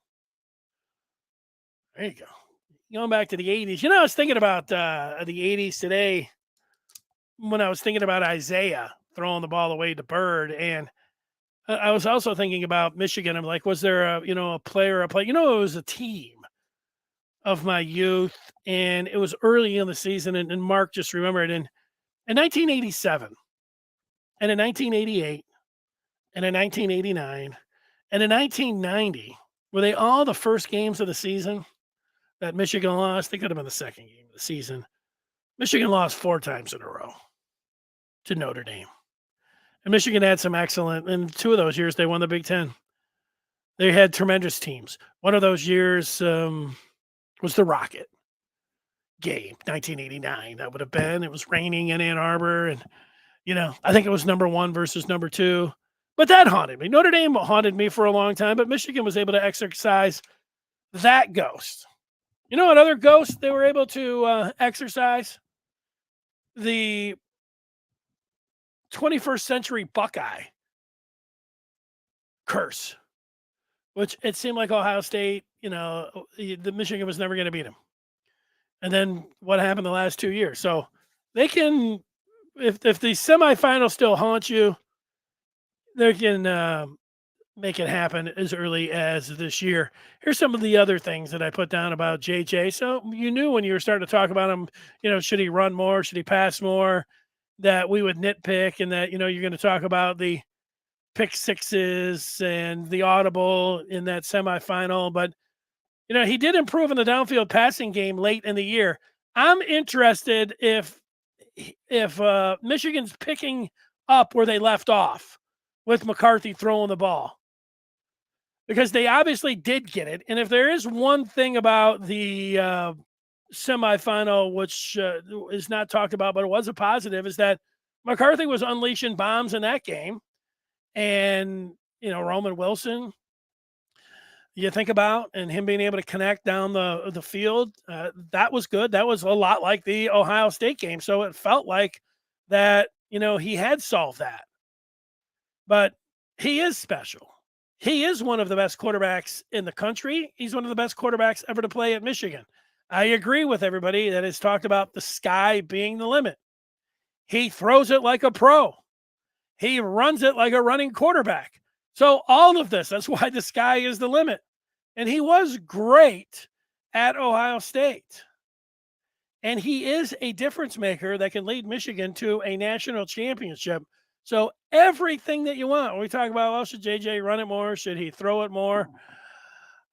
There you go. Going back to the 80s. I was thinking about the 80s today when I was thinking about Isaiah throwing the ball away to Bird. And I was also thinking about Michigan. I'm like, was there a player? It was a team of my youth, and it was early in the season. And Mark just remembered in 1987, and in 1988, and in 1989, and in 1990, were they all the first games of the season that Michigan lost? They could have been the second game of the season. Michigan lost 4 times in a row to Notre Dame. And Michigan had some excellent, in 2 of those years, they won the Big Ten. They had tremendous teams. One of those years was the Rocket game, 1989. That would have been. It was raining in Ann Arbor, and I think it was number 1 versus number 2. But that haunted me. Notre Dame haunted me for a long time, but Michigan was able to exercise that ghost. You know what other ghost they were able to exercise? The 21st century Buckeye curse, which it seemed like Ohio State, the Michigan was never going to beat them. And then what happened the last 2 years? So they can, if the semifinals still haunt you, they can make it happen as early as this year. Here's some of the other things that I put down about JJ. So you knew when you were starting to talk about him, should he run more? Should he pass more? That we would nitpick, and that, you're going to talk about the pick sixes and the audible in that semifinal. But, he did improve in the downfield passing game late in the year. I'm interested if Michigan's picking up where they left off with McCarthy throwing the ball, because they obviously did get it. And if there is one thing about the semifinal, which is not talked about, but it was a positive, is that McCarthy was unleashing bombs in that game. And, Roman Wilson, you think about, and him being able to connect down the field, that was good. That was a lot like the Ohio State game. So it felt like that, he had solved that. But he is special. He is one of the best quarterbacks in the country. He's one of the best quarterbacks ever to play at Michigan. I agree with everybody that has talked about the sky being the limit. He throws it like a pro. He runs it like a running quarterback. So all of this, that's why the sky is the limit. And he was great at Ohio State. And he is a difference maker that can lead Michigan to a national championship. So everything that you want. When we talk about, well, should JJ run it more? Should he throw it more?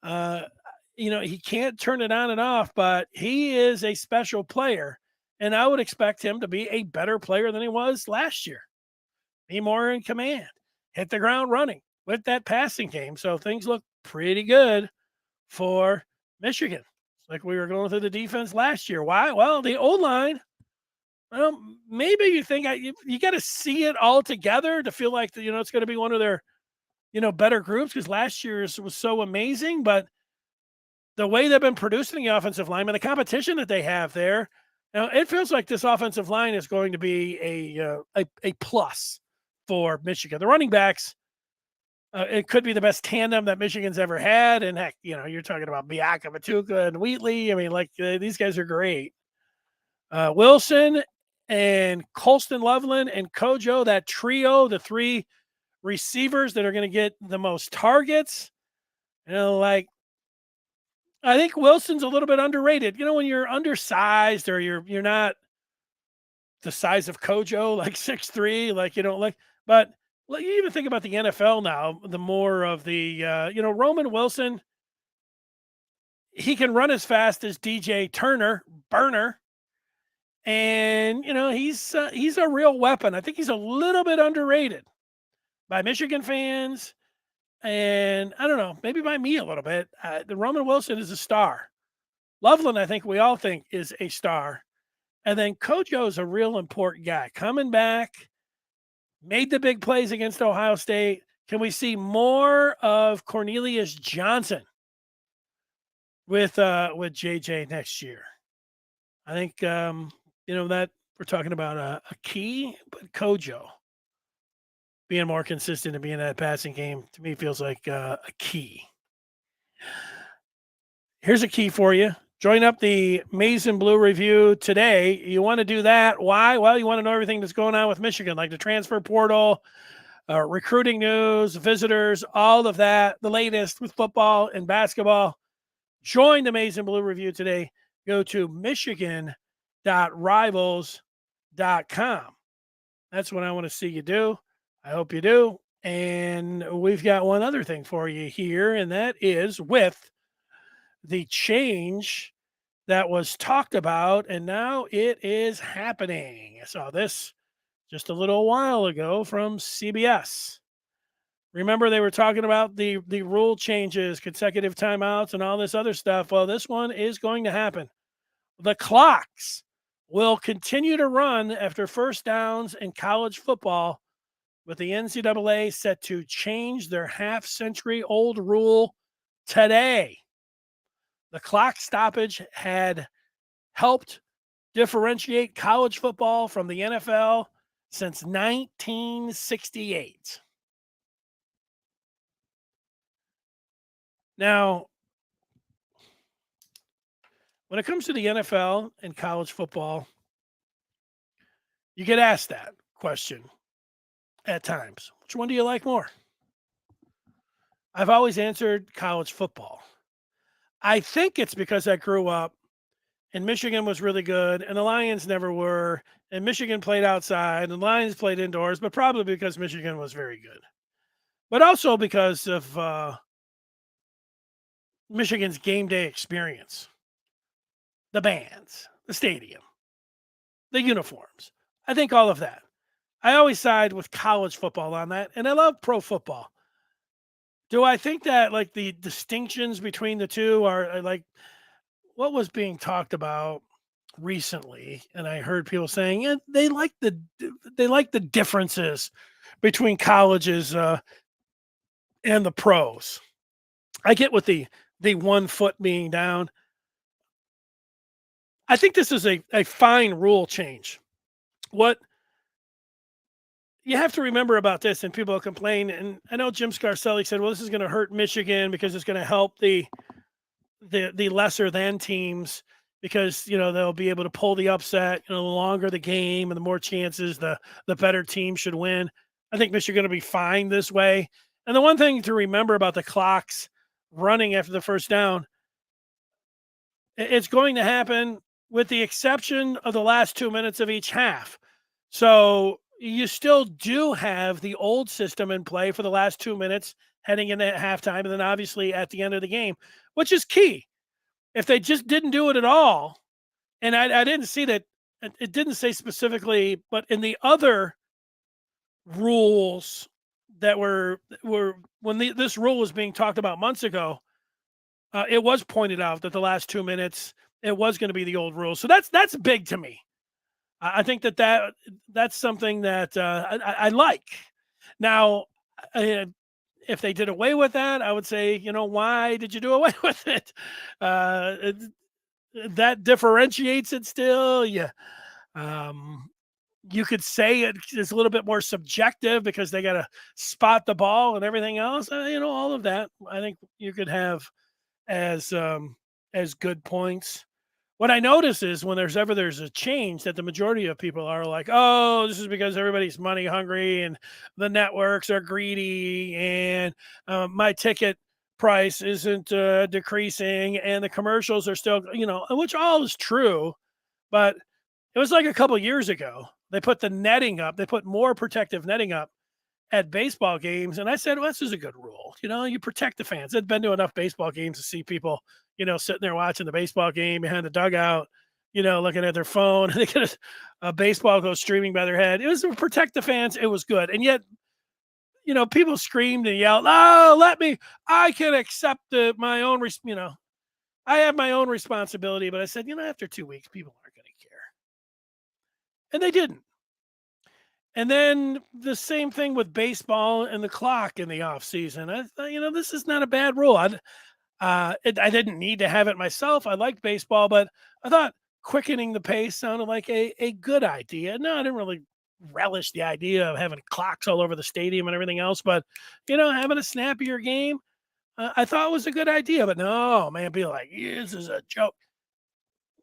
Uh, he can't turn it on and off, but he is a special player. And I would expect him to be a better player than he was last year. Be more in command, hit the ground running with that passing game. So things look pretty good for Michigan. It's like we were going through the defense last year. Why? Well, the O-line, well, maybe you think you got to see it all together to feel like, it's going to be one of their, better groups, because last year's was so amazing. But the way they've been producing the offensive line and the competition that they have there, it feels like this offensive line is going to be a plus for Michigan. The running backs, it could be the best tandem that Michigan's ever had. And heck, you're talking about Biaka, Matuka, and Wheatley. I mean, these guys are great. Wilson and Colston Loveland and Kojo, that trio, the three receivers that are going to get the most targets. I think Wilson's a little bit underrated. When you're undersized or you're not the size of Kojo, like 6'3", but you even think about the NFL now, the more of the, Roman Wilson, he can run as fast as DJ Turner, burner. And, he's a real weapon. I think he's a little bit underrated by Michigan fans. And I don't know, maybe by me a little bit. The Roman Wilson is a star. Loveland, I think we all think, is a star. And then Kojo is a real important guy. Coming back, made the big plays against Ohio State. Can we see more of Cornelius Johnson with JJ next year? I think that we're talking about a key, but Kojo being more consistent and being in that passing game, to me, feels like a key. Here's a key for you. Join up the Maize and Blue review today. You want to do that. Why? Well, you want to know everything that's going on with Michigan, like the transfer portal, recruiting news, visitors, all of that, the latest with football and basketball. Join the Maize and Blue review today. Go to michigan.rivals.com. That's what I want to see you do. I hope you do. And we've got one other thing for you here, and that is with the change that was talked about, and now it is happening. I saw this just a little while ago from CBS. Remember, they were talking about the rule changes, consecutive timeouts, and all this other stuff. Well, this one is going to happen. The clocks will continue to run after first downs in college football, with the NCAA set to change their half-century-old rule today. The clock stoppage had helped differentiate college football from the NFL since 1968. Now, when it comes to the NFL and college football, you get asked that question at times. Which one do you like more? I've always answered college football. I think it's because I grew up and Michigan was really good and the Lions never were, and Michigan played outside and the Lions played indoors, but probably because Michigan was very good. But also because of Michigan's game day experience, the bands, the stadium, the uniforms. I think all of that. I always side with college football on that, and I love pro football. Do I think that the distinctions between the two are like what was being talked about recently? And I heard people saying, yeah, they like the differences between colleges and the pros. I get with the 1 foot being down. I think this is a fine rule change. What you have to remember about this, and people complain, and I know Jim Scarcelli said, well, this is going to hurt Michigan because it's going to help the lesser than teams because, they'll be able to pull the upset, the longer the game and the more chances the better team should win. I think Michigan will be fine this way. And the one thing to remember about the clocks running after the first down, it's going to happen with the exception of the last 2 minutes of each half. So you still do have the old system in play for the last 2 minutes heading into halftime, and then obviously at the end of the game, which is key. If they just didn't do it at all, and I didn't see that, it didn't say specifically, but in the other rules that were when this rule was being talked about months ago, it was pointed out that the last 2 minutes it was going to be the old rule. So that's big to me. I think that's something that I like. Now, uh, if they did away with that, I would say, why did you do away with it? Uh, that differentiates it still. Yeah. Um, you could say it is a little bit more subjective because they got to spot the ball and everything else. All of that. I think you could have as good points. What I notice is when there's a change that the majority of people are like, oh, this is because everybody's money hungry and the networks are greedy and my ticket price isn't decreasing and the commercials are still, which all is true. But it was like a couple years ago, they put the netting up, they put more protective netting up at baseball games. And I said, well, this is a good rule. You protect the fans. I'd been to enough baseball games to see people, sitting there watching the baseball game behind the dugout, looking at their phone. They get a baseball go streaming by their head. It was to protect the fans. It was good. And yet, people screamed and yelled, oh, I can accept my own, I have my own responsibility. But I said, after 2 weeks, people aren't going to care. And they didn't. And then the same thing with baseball and the clock in the off season. I thought, this is not a bad rule. I didn't need to have it myself. I liked baseball, but I thought quickening the pace sounded like a good idea. No, I didn't really relish the idea of having clocks all over the stadium and everything else, but having a snappier game, I thought was a good idea. But no, man, be like, this is a joke.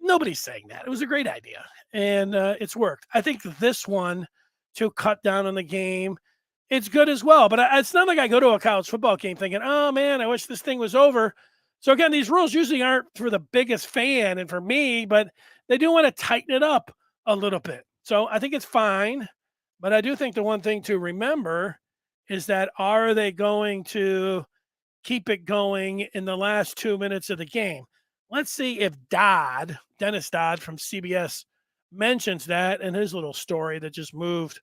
Nobody's saying that. It was a great idea, and it's worked. I think this one to cut down on the game, it's good as well. But it's not like I go to a college football game thinking, oh, man, I wish this thing was over. So, again, these rules usually aren't for the biggest fan and for me, but they do want to tighten it up a little bit. So I think it's fine. But I do think the one thing to remember is that are they going to keep it going in the last 2 minutes of the game? Let's see if Dennis Dodd from CBS mentions that in his little story that just moved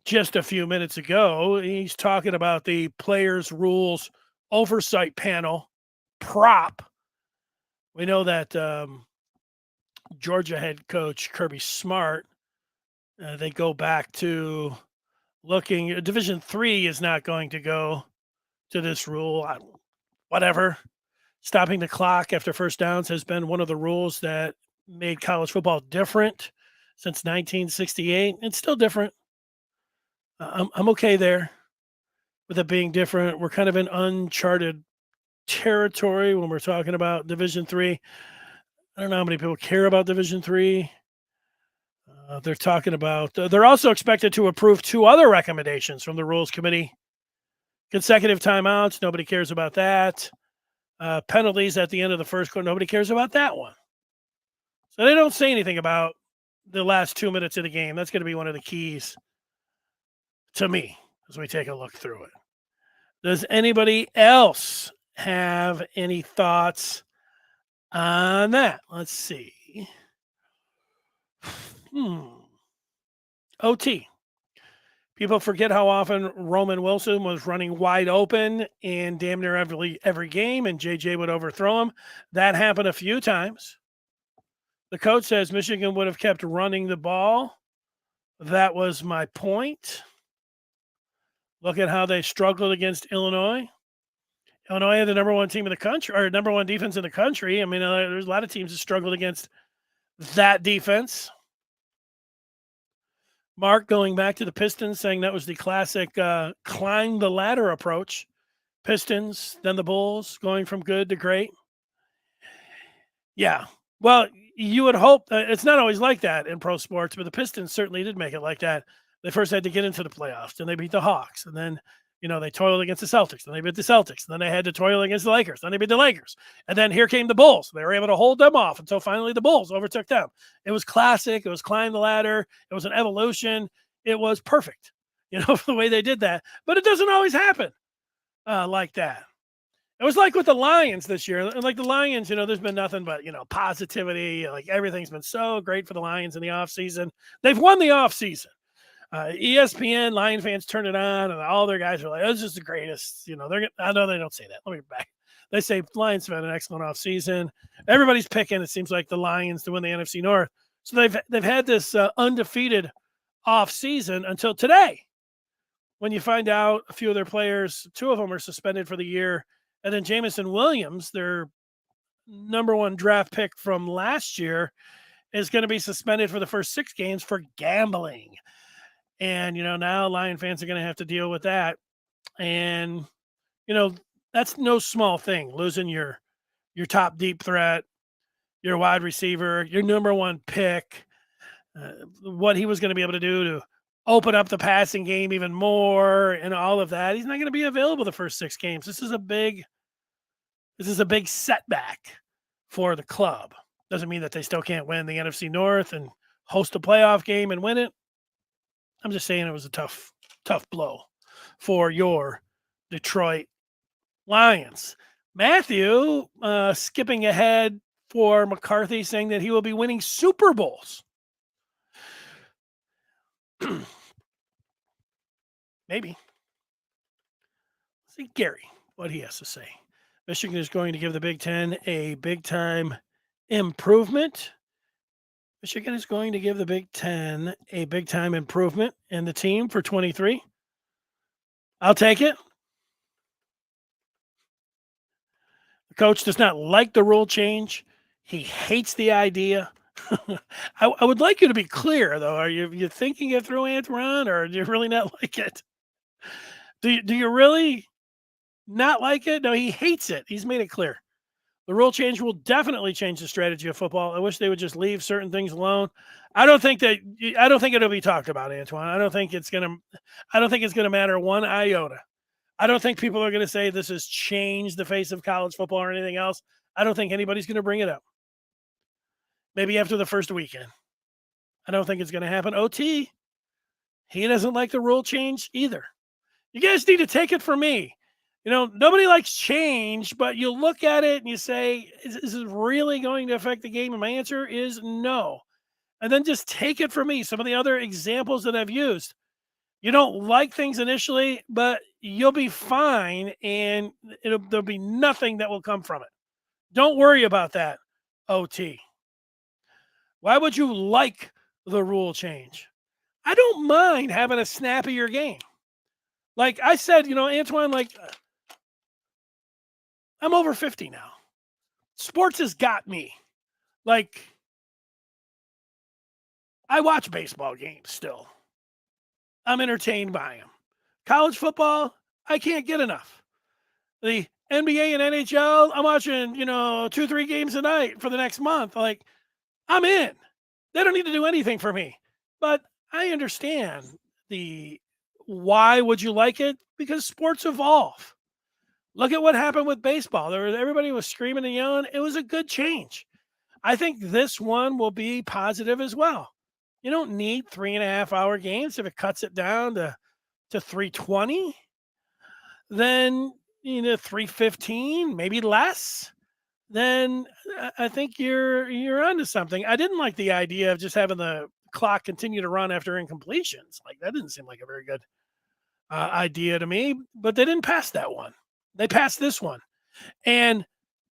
just a few minutes ago. He's talking about the Players Rules Oversight Panel, PROP. We know that Georgia head coach Kirby Smart, they go back to looking. Division III is not going to go to this rule. Whatever. Stopping the clock after first downs has been one of the rules that made college football different since 1968. It's still different. I'm okay there with it being different. We're kind of in uncharted territory when we're talking about Division III. I don't know how many people care about Division III. They're talking about. They're also expected to approve 2 other recommendations from the Rules Committee. Consecutive timeouts. Nobody cares about that. Penalties at the end of the first quarter. Nobody cares about that one. So they don't say anything about the last 2 minutes of the game. That's going to be one of the keys to me as we take a look through it. Does anybody else have any thoughts on that? Let's see. OT. People forget how often Roman Wilson was running wide open in damn near every game, and JJ would overthrow him. That happened a few times. The coach says Michigan would have kept running the ball. That was my point. Look at how they struggled against Illinois. Illinois had the number 1 team in the country, or number 1 defense in the country. I mean, there's a lot of teams that struggled against that defense. Mark going back to the Pistons, saying that was the classic climb the ladder approach. Pistons, then the Bulls, going from good to great. Yeah. Well, you would hope it's not always like that in pro sports, but the Pistons certainly did make it like that. They first had to get into the playoffs, and they beat the Hawks, and then They toiled against the Celtics. Then they beat the Celtics. Then they had to toil against the Lakers. Then they beat the Lakers. And then here came the Bulls. They were able to hold them off until finally the Bulls overtook them. It was classic. It was climb the ladder. It was an evolution. It was perfect, for the way they did that. But it doesn't always happen like that. It was like with the Lions this year. Like the Lions, there's been nothing but, positivity. Like everything's been so great for the Lions in the offseason. They've won the offseason. ESPN, Lion fans turn it on, and all their guys are like, "This is the greatest." I know they don't say that. Let me back. They say Lions have had an excellent offseason. Everybody's picking. It seems like the Lions to win the NFC North. So they've had this undefeated offseason until today, when you find out a few of their players, 2 of them are suspended for the year, and then Jamison Williams, their number 1 draft pick from last year, is going to be suspended for the first 6 games for gambling. And, now Lion fans are going to have to deal with that. And, that's no small thing, losing your top deep threat, your wide receiver, your number 1 pick, what he was going to be able to do to open up the passing game even more and all of that. He's not going to be available the first 6 games. This is a big setback for the club. Doesn't mean that they still can't win the NFC North and host a playoff game and win it. I'm just saying it was a tough blow for your Detroit Lions. Matthew skipping ahead for McCarthy, saying that he will be winning Super Bowls. Maybe. See Gary, what he has to say. Michigan is going to give the Big Ten a big-time improvement. Michigan is going to give the Big Ten a big-time improvement in the team for 23. I'll take it. The coach does not like the rule change. He hates the idea. I would like you to be clear, though. Are you thinking it through, Antoine, or do you really not like it? Do you really not like it? No, he hates it. He's made it clear. The rule change will definitely change the strategy of football. I wish they would just leave certain things alone. I don't think it'll be talked about, Antoine. I don't think it's gonna matter one iota. I don't think people are gonna say this has changed the face of college football or anything else. I don't think anybody's gonna bring it up. Maybe after the first weekend. I don't think it's gonna happen. OT, he doesn't like the rule change either. You guys need to take it from me. Nobody likes change, but you look at it and you say, is this really going to affect the game? And my answer is no. And then just take it from me. Some of the other examples that I've used, you don't like things initially, but you'll be fine, and there'll be nothing that will come from it. Don't worry about that, OT. Why would you like the rule change? I don't mind having a snappier game. Like I said, Antoine, I'm over 50 now. Sports has got me. I watch baseball games still. I'm entertained by them. College football, I can't get enough. The NBA and NHL, I'm watching, 2-3 games a night for the next month. I'm in. They don't need to do anything for me. But I understand why would you like it? Because sports evolve. Look at what happened with baseball. Everybody was screaming and yelling. It was a good change. I think this one will be positive as well. You don't need 3.5-hour games. If it cuts it down to 3:20, then 3:15, maybe less. Then I think you're onto something. I didn't like the idea of just having the clock continue to run after incompletions. That didn't seem like a very good idea to me. But they didn't pass that one. They passed this one. And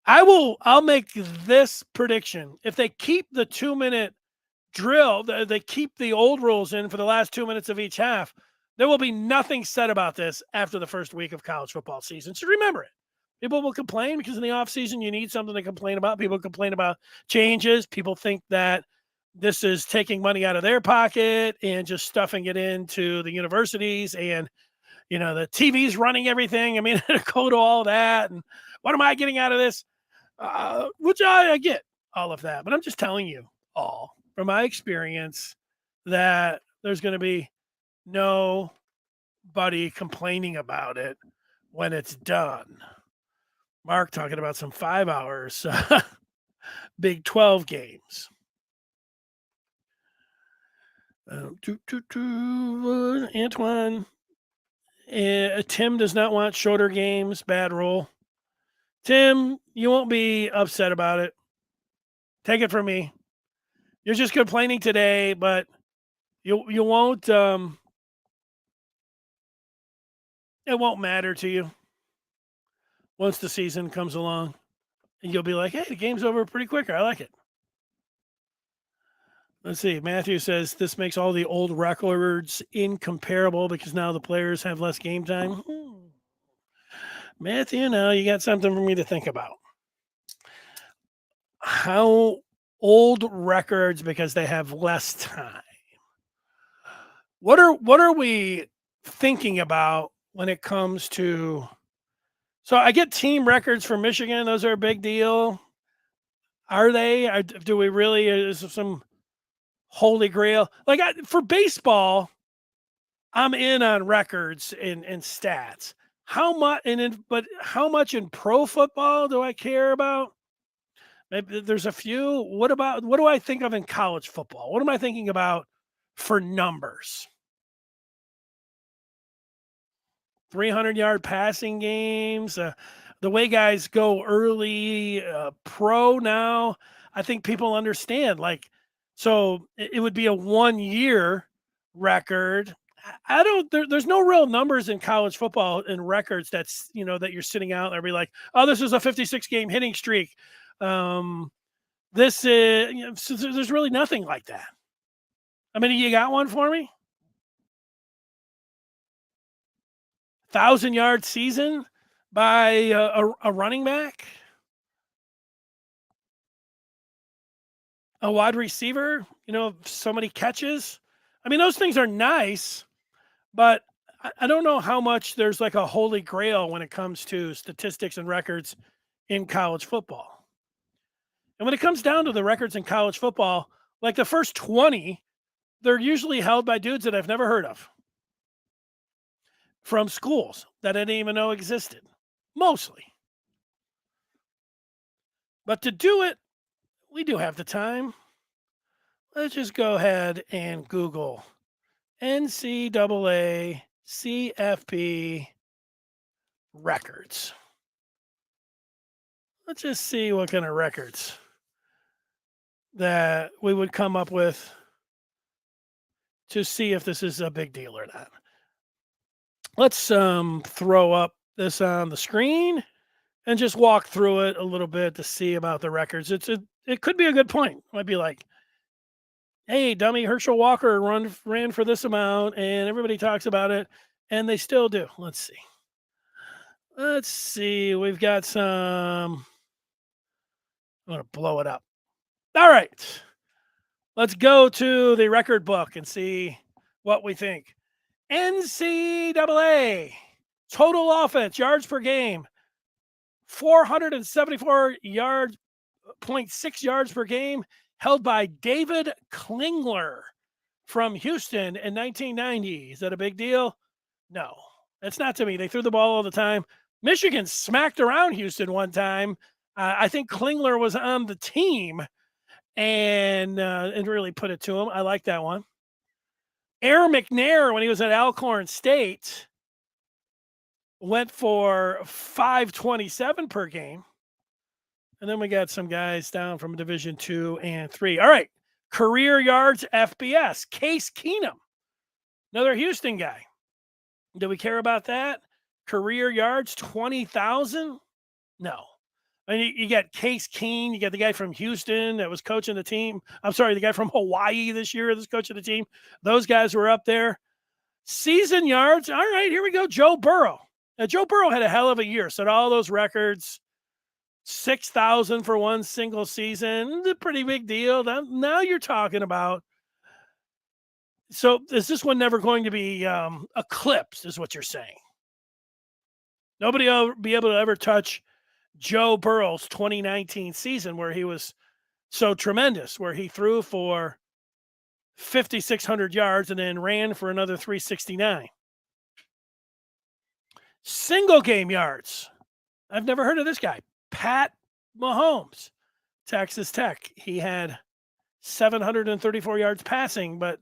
I'll make this prediction. If they keep the 2-minute drill, they keep the old rules in for the last 2 minutes of each half, there will be nothing said about this after the first week of college football season. So remember it. People will complain because in the offseason, you need something to complain about. People complain about changes. People think that this is taking money out of their pocket and just stuffing it into the universities, and the TV's running everything. I mean, go to all that. And what am I getting out of this? Which I get all of that. But I'm just telling you all from my experience that there's going to be no everybody complaining about it when it's done. Mark talking about some 5 hours, Big 12 games. Antoine. Tim does not want shorter games. Bad rule. Tim, you won't be upset about it. Take it from me. You're just complaining today, but you won't. It won't matter to you once the season comes along, and you'll be like, "Hey, the game's over pretty quicker. I like it." Let's see. Matthew says this makes all the old records incomparable because now the players have less game time. Matthew, now you got something for me to think about. How old records because they have less time. What are we thinking about when it comes to? So I get team records for Michigan; those are a big deal. Are they? Do we really? Is there some holy grail? Like for baseball, I'm in on records and stats. How much? But how much in pro football do I care about? Maybe there's a few. What do I think of in college football? What am I thinking about for numbers? 300-yard passing games, the way guys go early, pro now. I think people understand. Like, so it would be a 1 year record. I don't. There's no real numbers in college football in records that's that you're sitting out there be like, oh, this is a 56 game hitting streak. This is so there's really nothing like that. I mean, you got one for me? 1,000-yard season by a running back, a wide receiver. So many catches. I mean, those things are nice, but I don't know how much there's like a holy grail when it comes to statistics and records in college football. And when it comes down to the records in college football, like the first 20, they're usually held by dudes that I've never heard of from schools that I didn't even know existed, mostly. But to do it, we do have the time. Let's just go ahead and Google NCAA CFP records. Let's just see what kind of records that we would come up with to see if this is a big deal or not. Let's throw up this on the screen and just walk through it a little bit to see about the records. It could be a good point. It might be like, hey, dummy, Herschel Walker ran for this amount, and everybody talks about it, and they still do. Let's see. We've got some. I'm going to blow it up. All right. Let's go to the record book and see what we think. NCAA total offense yards per game, 474 yards, 0.6 yards per game, held by David Klingler from Houston in 1990. Is that a big deal? No, it's not to me. They threw the ball all the time. Michigan smacked around Houston one time. I think Klingler was on the team and really put it to him. I like that one. Aaron McNair, when he was at Alcorn State, went for 527 per game. And then we got some guys down from Division 2 and 3. All right. Career yards FBS. Case Keenum, another Houston guy. Do we care about that? Career yards 20,000? No. I mean, you got Case Keenum. You got the guy from Houston that was coaching the team. I'm sorry, the guy from Hawaii this year that's coaching the team. Those guys were up there. Season yards. All right, here we go. Joe Burrow. Now, Joe Burrow had a hell of a year. Set all those records. 6,000 for one single season. It's a pretty big deal. Now you're talking about. So is this one never going to be eclipsed, is what you're saying? Nobody will be able to ever touch Joe Burrow's 2019 season where he was so tremendous, where he threw for 5,600 yards and then ran for another 369. Single game yards. I've never heard of this guy. Pat Mahomes, Texas Tech. He had 734 yards passing, but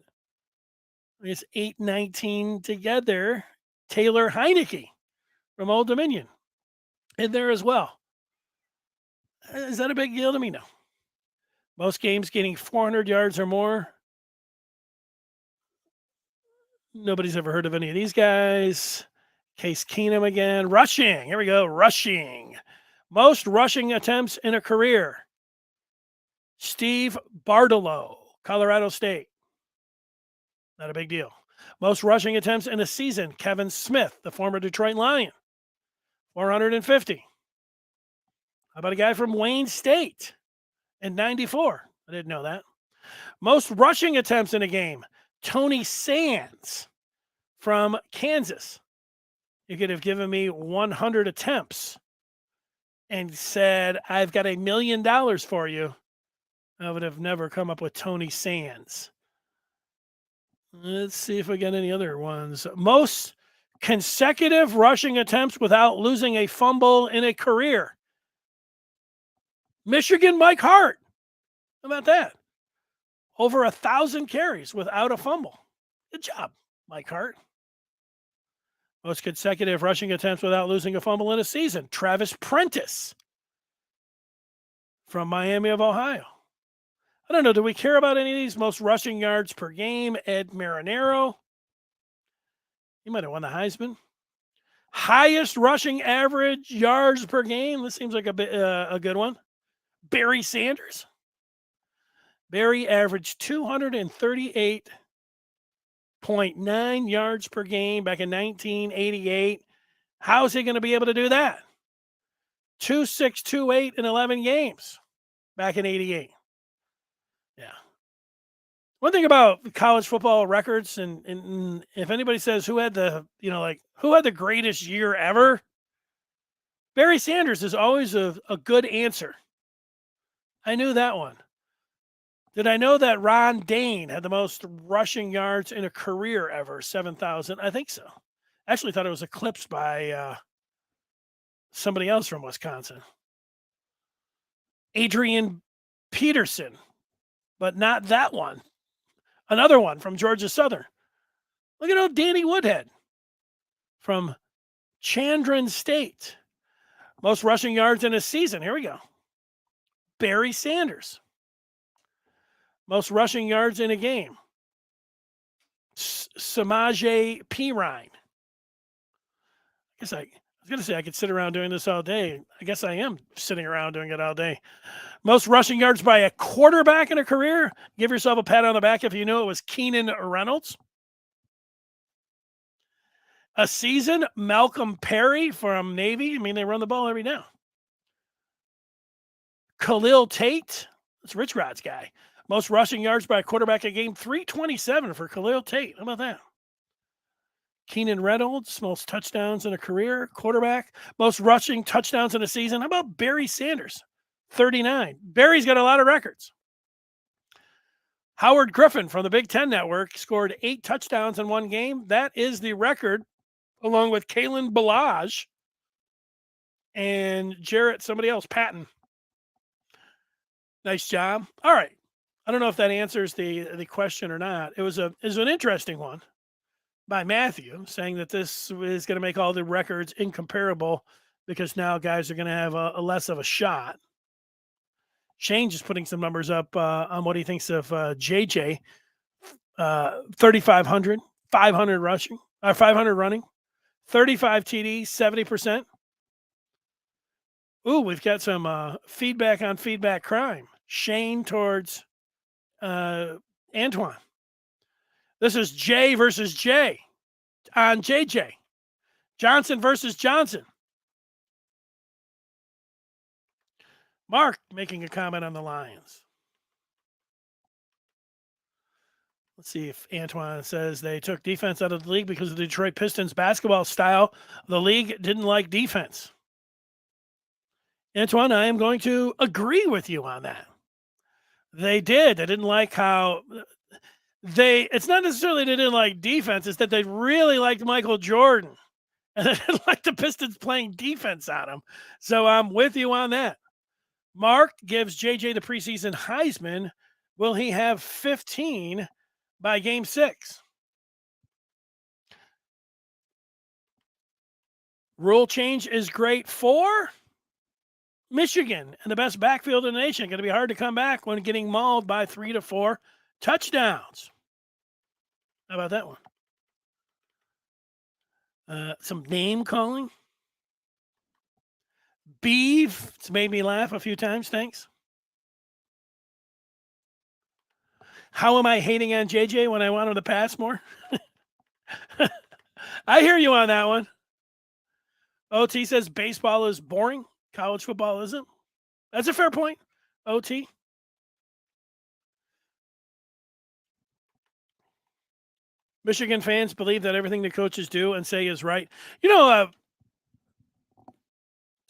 it's 819 together. Taylor Heineke from Old Dominion in there as well. Is that a big deal to me? No. Most games getting 400 yards or more. Nobody's ever heard of any of these guys. Case Keenum again. Rushing. Here we go. Rushing. Most rushing attempts in a career. Steve Bartolo, Colorado State. Not a big deal. Most rushing attempts in a season. Kevin Smith, the former Detroit Lion. 450. How about a guy from Wayne State in 94? I didn't know that. Most rushing attempts in a game. Tony Sands from Kansas. You could have given me 100 attempts and said, I've got $1 million for you. I would have never come up with Tony Sands. Let's see if we got any other ones. Most consecutive rushing attempts without losing a fumble in a career. Michigan Mike Hart. How about that? Over 1,000 carries without a fumble. Good job, Mike Hart. Most consecutive rushing attempts without losing a fumble in a season. Travis Prentice from Miami of Ohio. I don't know. Do we care about any of these? Most rushing yards per game. Ed Marinaro. He might have won the Heisman. Highest rushing average yards per game. This seems like a good one. Barry Sanders. Barry averaged 238.9 yards per game back in 1988. How is he going to be able to do that? 2.628 in 11 games back in 88. Yeah. One thing about college football records, and if anybody says who had the greatest year ever, Barry Sanders is always a good answer. I knew that one. Did I know that Ron Dane had the most rushing yards in a career ever, 7,000? I think so. Actually thought it was eclipsed by somebody else from Wisconsin. Adrian Peterson, but not that one. Another one from Georgia Southern. Look at old Danny Woodhead from Chandron State. Most rushing yards in a season. Here we go. Barry Sanders. Most rushing yards in a game. Samaje Perine. I was going to say I could sit around doing this all day. I guess I am sitting around doing it all day. Most rushing yards by a quarterback in a career. Give yourself a pat on the back if you knew it was Keenan Reynolds. A season, Malcolm Perry from Navy. I mean, they run the ball every now. Khalil Tate. That's Rich Rod's guy. Most rushing yards by a quarterback a game, 327 for Khalil Tate. How about that? Keenan Reynolds, most touchdowns in a career, quarterback. Most rushing touchdowns in a season. How about Barry Sanders? 39. Barry's got a lot of records. Howard Griffin from the Big Ten Network scored 8 touchdowns in one game. That is the record, along with Kalen Ballage and Jarrett, somebody else, Patton. Nice job. All right. I don't know if that answers the question or not. It was an interesting one by Matthew, saying that this is going to make all the records incomparable because now guys are going to have a less of a shot. Shane just putting some numbers up on what he thinks of JJ. 3,500, 500 rushing, 500 running, 35 TDs, 70%. Ooh, we've got some feedback on feedback crime. Shane towards Antoine. This is Jay versus Jay on JJ. Johnson versus Johnson. Mark making a comment on the Lions. Let's see if Antoine says they took defense out of the league because of the Detroit Pistons basketball style. The league didn't like defense. Antoine, I am going to agree with you on that. They did. They didn't like how it's not necessarily they didn't like defense. It's that they really liked Michael Jordan And I didn't like the Pistons playing defense on him. So I'm with you on that. Mark gives JJ the preseason Heisman. Will he have 15 by game 6? Rule change is great for Michigan and the best backfield in the nation. Going to be hard to come back when getting mauled by 3 to 4 touchdowns. How about that one? Some name calling. Beef. It's made me laugh a few times. Thanks. How am I hating on JJ when I want him to pass more? I hear you on that one. OT says baseball is boring. College football isn't. That's a fair point. OT. Michigan fans believe that everything the coaches do and say is right.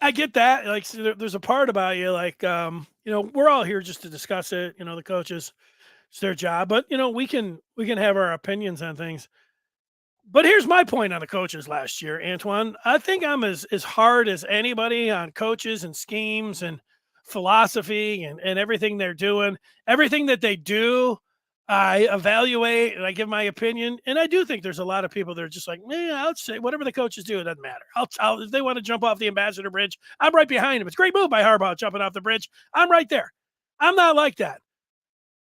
I get that. Like, so there's a part about you, like, we're all here just to discuss it. The coaches, it's their job, but we can have our opinions on things. But here's my point on the coaches last year, Antoine. I think I'm as hard as anybody on coaches and schemes and philosophy and everything they're doing. Everything that they do, I evaluate and I give my opinion. And I do think there's a lot of people that are just like, I'll say whatever the coaches do, it doesn't matter. I'll if they want to jump off the Ambassador Bridge, I'm right behind them. It's a great move by Arbor jumping off the bridge. I'm right there. I'm not like that.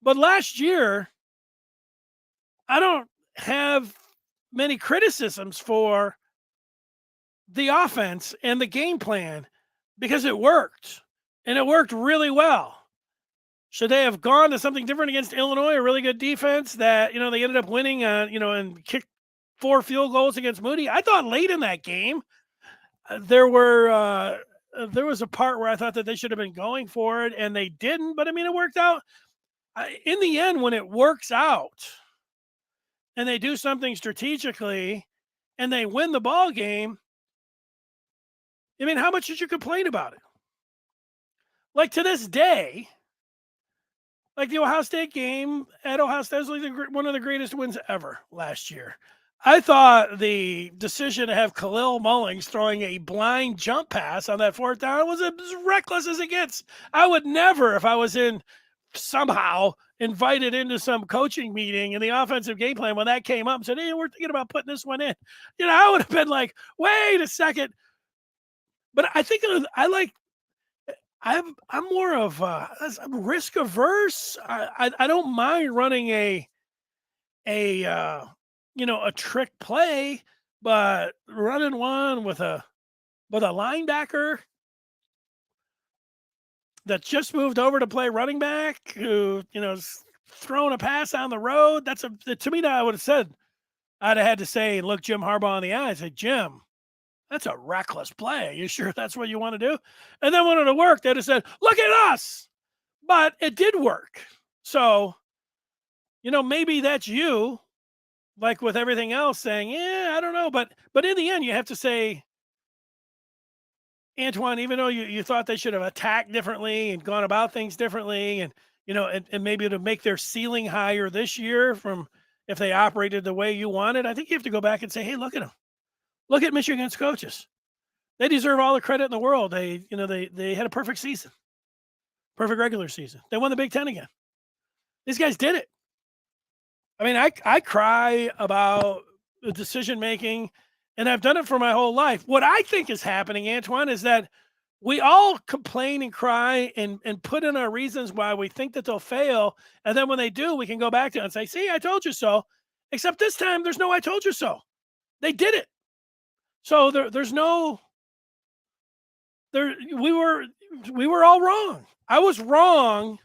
But last year, I don't have many criticisms for the offense and the game plan because it worked, and it worked really well. Should they have gone to something different against Illinois, a really good defense that, they ended up winning, and kicked 4 field goals against Moody? I thought late in that game, there was a part where I thought that they should have been going for it, and they didn't. But, it worked out. In the end, when it works out and they do something strategically and they win the ball game, how much did you complain about it? Like, to this day, like the Ohio State game at Ohio State was like one of the greatest wins ever last year. I thought the decision to have Khalil Mullings throwing a blind jump pass on that 4th down was as reckless as it gets. I would never, if I was somehow invited into some coaching meeting in the offensive game plan when that came up and said, hey, we're thinking about putting this one in. I would have been like, wait a second. But I think I'm more of I'm risk averse. I don't mind running a trick play, but running one with a linebacker that just moved over to play running back who is throwing a pass on the road. To me, I would have said, I'd have had to say, look Jim Harbaugh in the eye and say, Jim, that's a reckless play. You sure that's what you want to do? And then when it worked, they'd have said, look at us. But it did work. So, maybe that's you, like with everything else, saying, I don't know. But in the end, you have to say, Antoine, even though you thought they should have attacked differently and gone about things differently and, and maybe to make their ceiling higher this year from if they operated the way you wanted, I think you have to go back and say, hey, look at them. Look at Michigan's coaches. They deserve all the credit in the world. They had a perfect season, perfect regular season. They won the Big Ten again. These guys did it. I cry about the decision making, and I've done it for my whole life. What I think is happening, Antoine, is that we all complain and cry and put in our reasons why we think that they'll fail. And then when they do, we can go back to it and say, see, I told you so. Except this time, there's no I told you so. They did it. So we were all wrong. I was wrong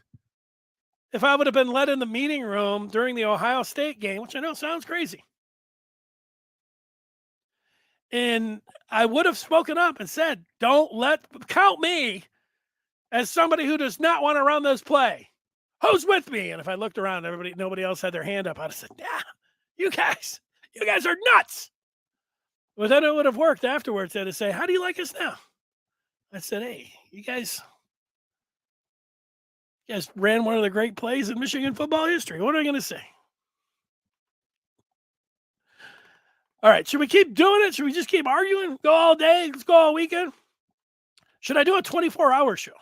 if I would have been let in the meeting room during the Ohio State game, which I know sounds crazy. And I would have spoken up and said, count me as somebody who does not want to run this play. Who's with me? And if I looked around, nobody else had their hand up. I'd have said, yeah, you guys are nuts. Well, then it would have worked afterwards. They'd say, how do you like us now? I said, hey, you guys ran one of the great plays in Michigan football history. What are I going to say? All right. Should we keep doing it? Should we just keep arguing? Go all day? Let's go all weekend? Should I do a 24-hour show?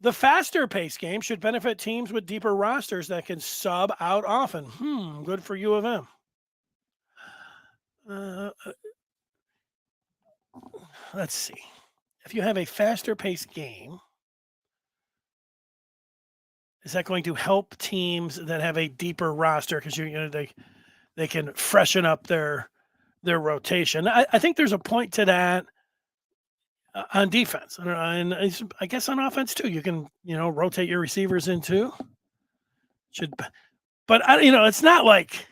The faster pace game should benefit teams with deeper rosters that can sub out often. Good for U of M. Let's see. If you have a faster paced game, is that going to help teams that have a deeper roster because they can freshen up their rotation? I think there's a point to that on defense, and I guess on offense too. You can rotate your receivers in too. But it's not like.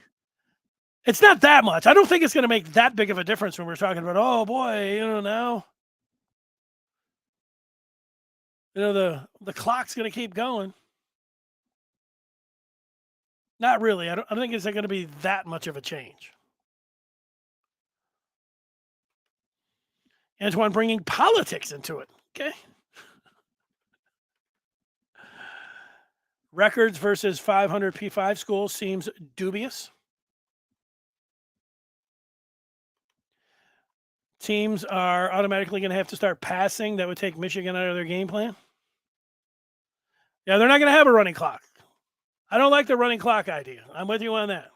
It's not that much. I don't think it's going to make that big of a difference when we're talking about, oh boy, now, the clock's going to keep going. Not really. I don't think it's going to be that much of a change. Antoine bringing politics into it. Okay. Records versus 500 P5 schools seems dubious. Teams are automatically going to have to start passing. That would take Michigan out of their game plan. Yeah, they're not going to have a running clock. I don't like the running clock idea. I'm with you on that.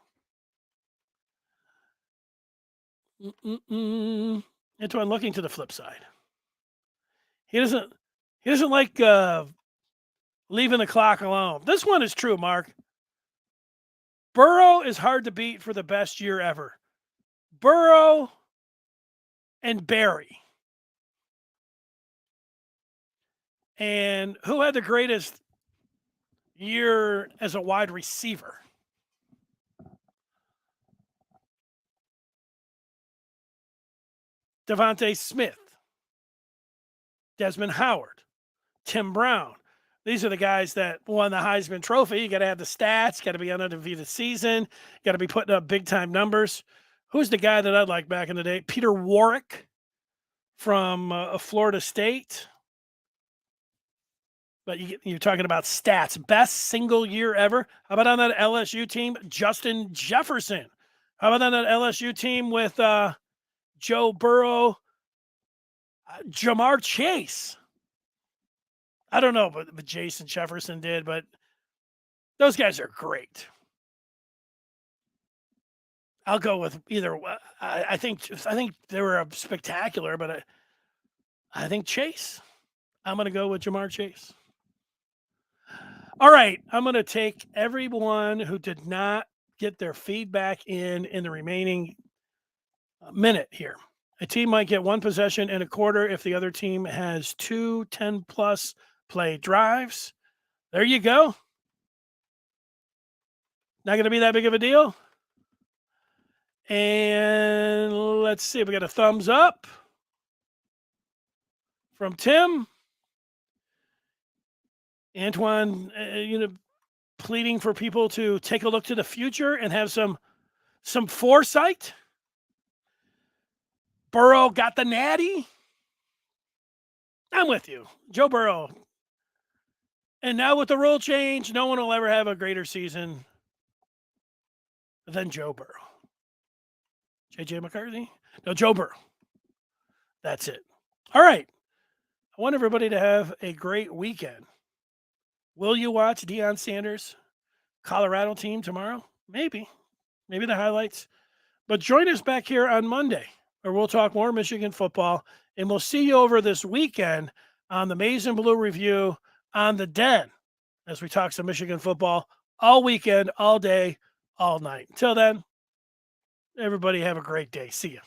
Antoine looking to the flip side. He doesn't like leaving the clock alone. This one is true, Mark. Burrow is hard to beat for the best year ever. Burrow and Barry. And who had the greatest year as a wide receiver? Devontae Smith, Desmond Howard, Tim Brown. These are the guys that won the Heisman Trophy. You got to have the stats, got to be on undefeated season, got to be putting up big-time numbers. Who's the guy that I liked back in the day? Peter Warrick from Florida State. But you're talking about stats. Best single year ever. How about on that LSU team, Justin Jefferson? How about on that LSU team with Joe Burrow, Jamar Chase? I don't know, but Jason Jefferson did, but those guys are great. I'll go with either. I think they were spectacular, but I think Chase. I'm going to go with Jamar Chase. All right, I'm going to take everyone who did not get their feedback in the remaining minute here. A team might get one possession and a quarter if the other team has 2 10-plus play drives. There you go. Not going to be that big of a deal. And let's see, we got a thumbs up from Tim. Antoine, pleading for people to take a look to the future and have some foresight. Burrow got the natty. I'm with you. Joe Burrow. And now with the rule change, no one will ever have a greater season than Joe Burrow. JJ McCarthy? No, Joe Burrow. That's it. All right. I want everybody to have a great weekend. Will you watch Deion Sanders' Colorado team tomorrow? Maybe the highlights. But join us back here on Monday, where we'll talk more Michigan football, and we'll see you over this weekend on the Maize and Blue Review on the Den as we talk some Michigan football all weekend, all day, all night. Until then, everybody have a great day. See you.